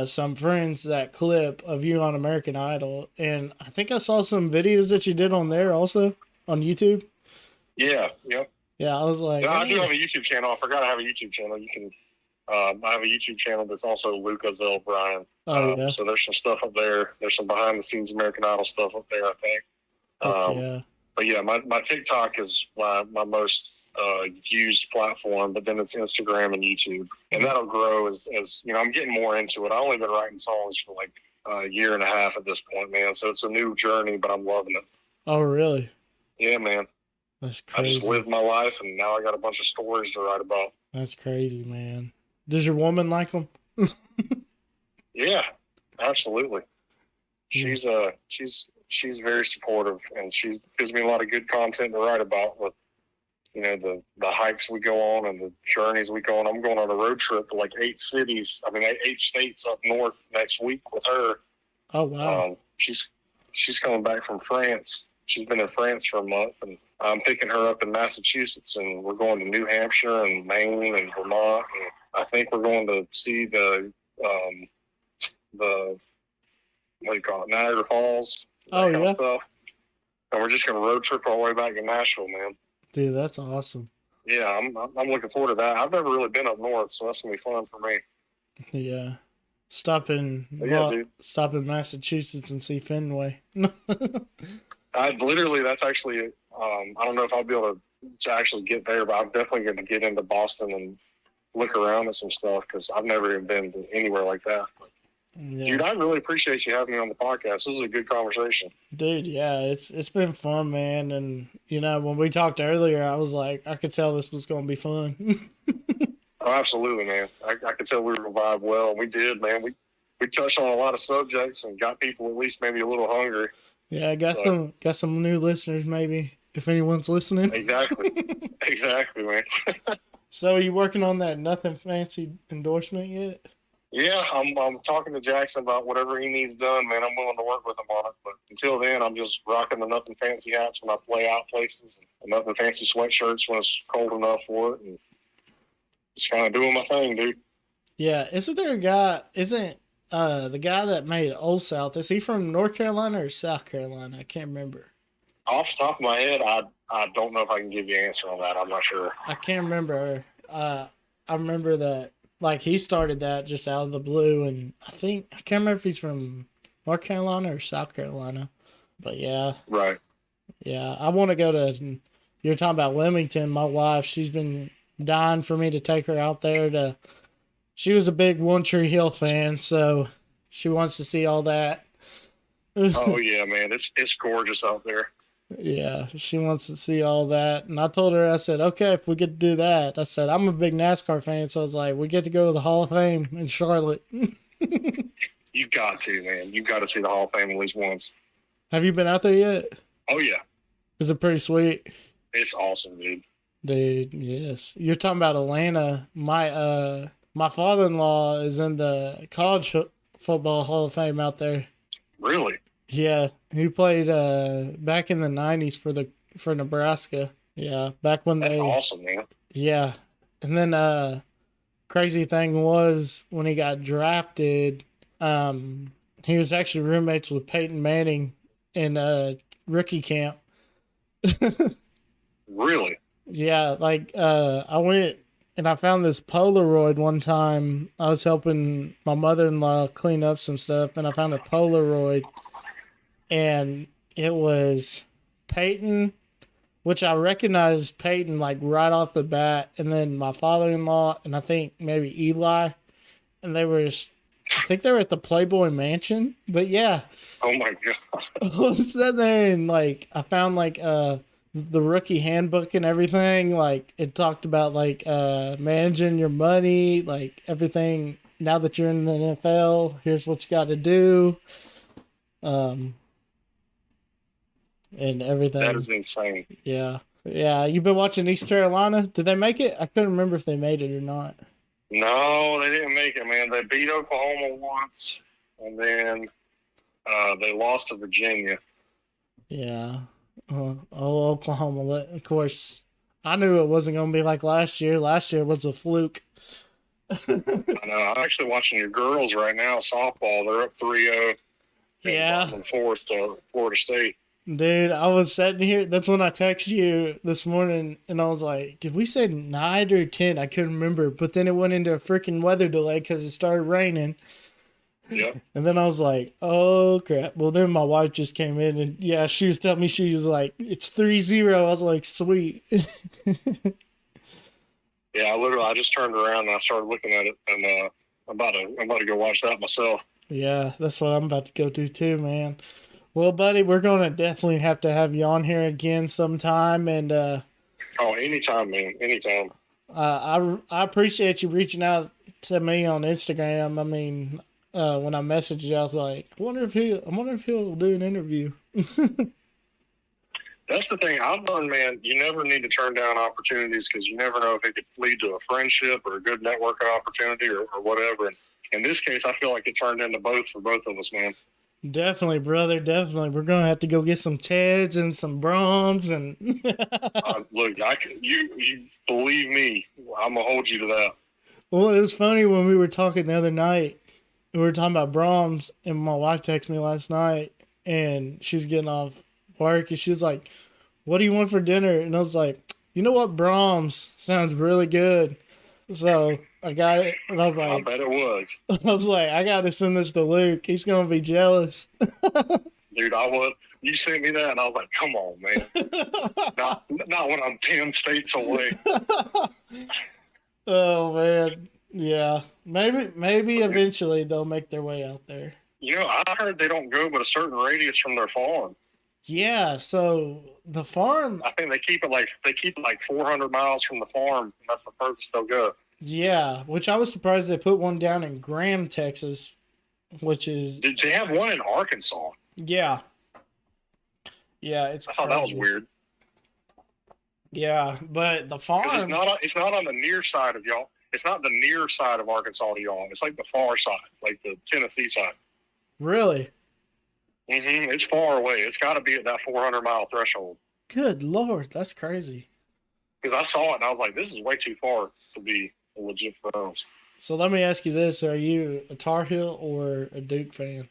some friends that clip of you on American Idol, and I think I saw some videos that you did on there also on YouTube. Yeah, yep. Yeah, I was like, I do have a YouTube channel. I forgot I have a YouTube channel. You can, I have a YouTube channel that's also Luke Uzzell Bryan. Yeah. So there's some stuff up there. There's some behind the scenes American Idol stuff up there, I think. Yeah. But yeah, my TikTok is my most used platform, but then it's Instagram and YouTube, and that'll grow as I'm getting more into it. I've only been writing songs for like a year and a half at this point, man. So it's a new journey, but I'm loving it. Oh, really? Yeah, man. That's crazy. I just lived my life, and now I got a bunch of stories to write about. That's crazy, man. Does your woman like them? Yeah, absolutely. She's very supportive, and she gives me a lot of good content to write about with, the hikes we go on and the journeys we go on. I'm going on a road trip to like 8 states up north next week with her. Oh, wow. She's coming back from France. She's been in France for a month, and I'm picking her up in Massachusetts, and we're going to New Hampshire and Maine and Vermont. And I think we're going to see the what do you call it, Niagara Falls. Oh, yeah. Stuff. And we're just going to road trip all the way back to Nashville, man. Dude, that's awesome. Yeah, I'm looking forward to that. I've never really been up north, so that's going to be fun for me. Yeah. Stop in Massachusetts and see Fenway. That's actually, I don't know if I'll be able to actually get there, but I'm definitely going to get into Boston look around at some stuff because I've never even been to anywhere like that. But, dude, I really appreciate you having me on the podcast. This is a good conversation. Dude, yeah, it's been fun, man. And, you know, when we talked earlier, I was like, I could tell this was going to be fun. Oh, absolutely, man. I could tell we were going to vibe well. We did, man. We touched on a lot of subjects and got people at least maybe a little hungry. Yeah, got some new listeners, maybe, if anyone's listening. Exactly. Exactly, man. So are you working on that Nothing Fancy endorsement yet? Yeah, I'm talking to Jackson about whatever he needs done, man. I'm willing to work with him on it. But until then, I'm just rocking the Nothing Fancy hats when I play out places and Nothing Fancy sweatshirts when it's cold enough for it. And just kind of doing my thing, dude. Yeah, isn't there a guy, the guy that made Old South, is he from North Carolina or South Carolina? I can't remember. Off the top of my head, I don't know if I can give you an answer on that. I'm not sure. I can't remember. I remember that, like, he started that just out of the blue, and I can't remember if he's from North Carolina or South Carolina. But yeah. Right. Yeah, I want to go to, you're talking about Wilmington. My wife, she's been dying for me to take her out there she was a big One Tree Hill fan, so she wants to see all that. Oh yeah, man, it's gorgeous out there. Yeah, she wants to see all that. And I told her, I said, okay, if we get to do that, I said, I'm a big NASCAR fan, so I was like, we get to go to the Hall of Fame in Charlotte. You got to, man. You got to see the Hall of Fame at least once. Have you been out there yet? Oh yeah. Is it pretty sweet? It's awesome, dude. Dude, yes. You're talking about Atlanta. My father-in-law is in the college football Hall of Fame out there. Really? Yeah, he played back in the 90s for Nebraska. Yeah, back when That's awesome, man. Yeah. And then crazy thing was when he got drafted, he was actually roommates with Peyton Manning in rookie camp. Really? Yeah, like I went and I found this Polaroid one time. I was helping my mother-in-law clean up some stuff, and I found a Polaroid, and it was Peyton, which I recognized Peyton like right off the bat, and then my father-in-law, and I think maybe Eli, and I think they were at the Playboy Mansion, but yeah. Oh my God. I was sitting there and like I found like the rookie handbook and everything. Like it talked about like managing your money, like everything. Now that you're in the NFL, here's what you got to do, and everything. That is insane. Yeah. You've been watching East Carolina? Did they make it? I couldn't remember if they made it or not. No, they didn't make it, man. They beat Oklahoma once, and then they lost to Virginia. Yeah. Oklahoma. Of course, I knew it wasn't going to be like last year. Last year was a fluke. I know. I'm actually watching your girls right now, softball. They're up 3-0. Yeah. From fourth to Florida State. Dude, I was sitting here. That's when I texted you this morning, and I was like, did we say 9 or 10? I couldn't remember. But then it went into a freaking weather delay because it started raining. Yep. And then I was like, oh, crap. Well, then my wife just came in, and yeah, she was telling me, she was like, it's 3-0. I was like, sweet. Yeah, I just turned around and I started looking at it, and I'm about to go watch that myself. Yeah, that's what I'm about to go do too, man. Well, buddy, we're going to definitely have to have you on here again sometime. And oh, anytime, man. Anytime. I appreciate you reaching out to me on Instagram. I mean, when I messaged you, I was like, I wonder if he'll do an interview. That's the thing I've learned, man. You never need to turn down opportunities because you never know if it could lead to a friendship or a good networking opportunity or whatever. And in this case, I feel like it turned into both for both of us, man. Definitely, brother. Definitely. We're going to have to go get some Teds and some Brahms. And look, you believe me, I'm going to hold you to that. Well, it was funny when we were talking the other night. We were talking about Brahms, and my wife texted me last night, and she's getting off work, and she's like, what do you want for dinner? And I was like, you know what? Brahms sounds really good. So I got it, and I was like, I bet it was. I was like, I got to send this to Luke. He's going to be jealous. Dude, I was. You sent me that, and I was like, come on, man. not when I'm 10 states away. Oh man, yeah. Maybe eventually they'll make their way out there. You know, I heard they don't go but a certain radius from their farm. Yeah. So the farm. I think they keep it like 400 miles from the farm. And that's the furthest they'll go. Yeah, which I was surprised they put one down in Graham, Texas, which is. Did they have one in Arkansas? Yeah. Yeah, it's. I thought that was weird. Yeah, but the farm. It's not on the near side of y'all. It's not the near side of Arkansas to y'all. It's like the far side, like the Tennessee side. Really? Mm-hmm. It's far away. It's got to be at that 400-mile threshold. Good Lord, that's crazy. Because I saw it and I was like, this is way too far to be a legit pros. So let me ask you this: are you a Tar Heel or a Duke fan?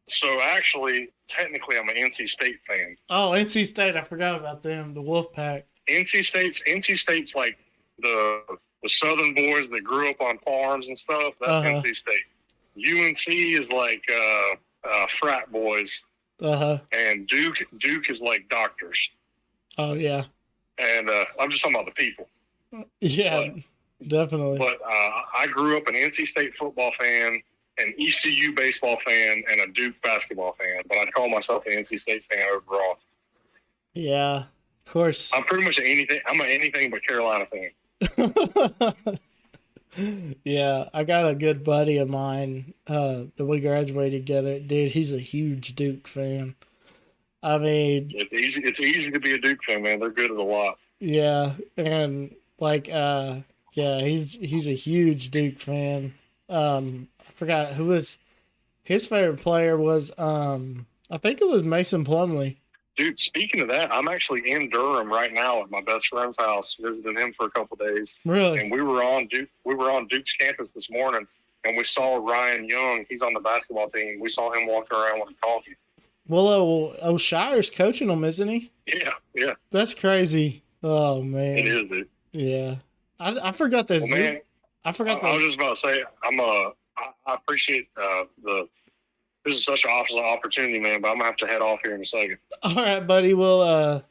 So actually, technically, I'm an NC State fan. Oh, NC State! I forgot about them. The Wolfpack. NC State's like the Southern boys that grew up on farms and stuff. That's NC State. UNC is like frat boys. And Duke is like doctors. Oh yeah. And I'm just talking about the people. Yeah, definitely. But I grew up an NC State football fan, an ECU baseball fan, and a Duke basketball fan. But I call myself an NC State fan overall. Yeah, of course. I'm pretty much I'm an anything but Carolina fan. Yeah, I got a good buddy of mine that we graduated together. Dude, he's a huge Duke fan. I mean, it's easy to be a Duke fan, man. They're good at a lot. Yeah, and like yeah, he's a huge Duke fan. I forgot who was his favorite player was. I think it was Mason Plumlee. Dude, speaking of that, I'm actually in Durham right now at my best friend's house, visiting him for a couple of days. Really? And we were on Duke's campus this morning, and we saw Ryan Young. He's on the basketball team. We saw him walking around with a coffee. Well, O'Shire's coaching them, isn't he? Yeah. That's crazy. Oh man, it is, dude. Yeah, I forgot this. Well, man, I forgot. I was just about to say, I appreciate this is such an awesome opportunity, man. But I'm gonna have to head off here in a second. All right, buddy. We'll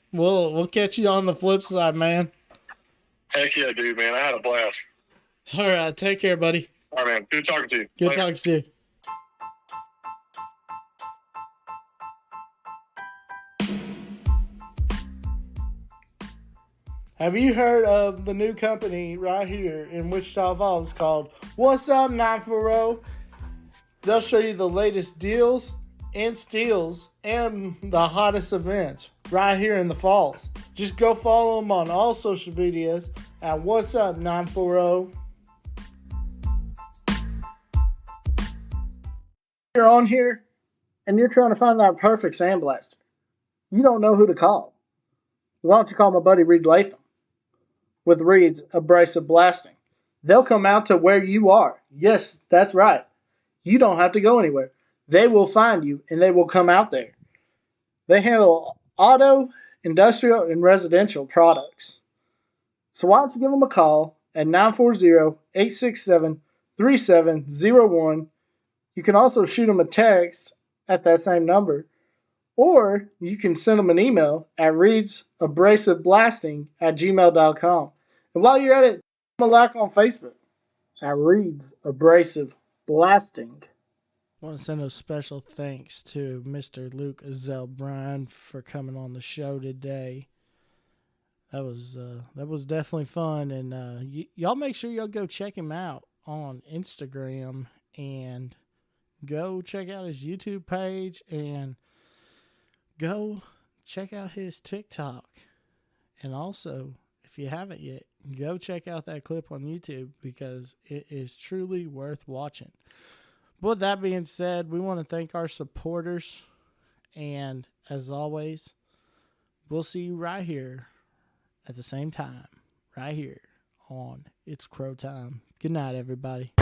catch you on the flip side, man. Heck yeah, dude, man. I had a blast. All right, take care, buddy. All right, man. Good talking to you. Good talking to you. Have you heard of the new company right here in Wichita Falls called What's Up 940? They'll show you the latest deals and steals and the hottest events right here in the falls. Just go follow them on all social medias at What's Up 940. You're on here and you're trying to find that perfect sandblaster. You don't know who to call. Why don't you call my buddy Reed Latham with Reed's Abrasive Blasting? They'll come out to where you are. Yes, that's right. You don't have to go anywhere. They will find you and they will come out there. They handle auto, industrial, and residential products. So why don't you give them a call at 940-867-3701. You can also shoot them a text at that same number. Or you can send them an email at reedsabrasiveblasting@gmail.com. And while you're at it, give them a like on Facebook at Reed's Abrasive Blasting. I want to send a special thanks to Mr. Luke Bryan for coming on the show today. That was definitely fun, and y'all make sure y'all go check him out on Instagram and go check out his YouTube page and go check out his TikTok. And also, if you haven't yet, go check out that clip on YouTube because it is truly worth watching. But with that being said, we want to thank our supporters. And as always, we'll see you right here at the same time, right here on It's Crow Time. Good night, everybody.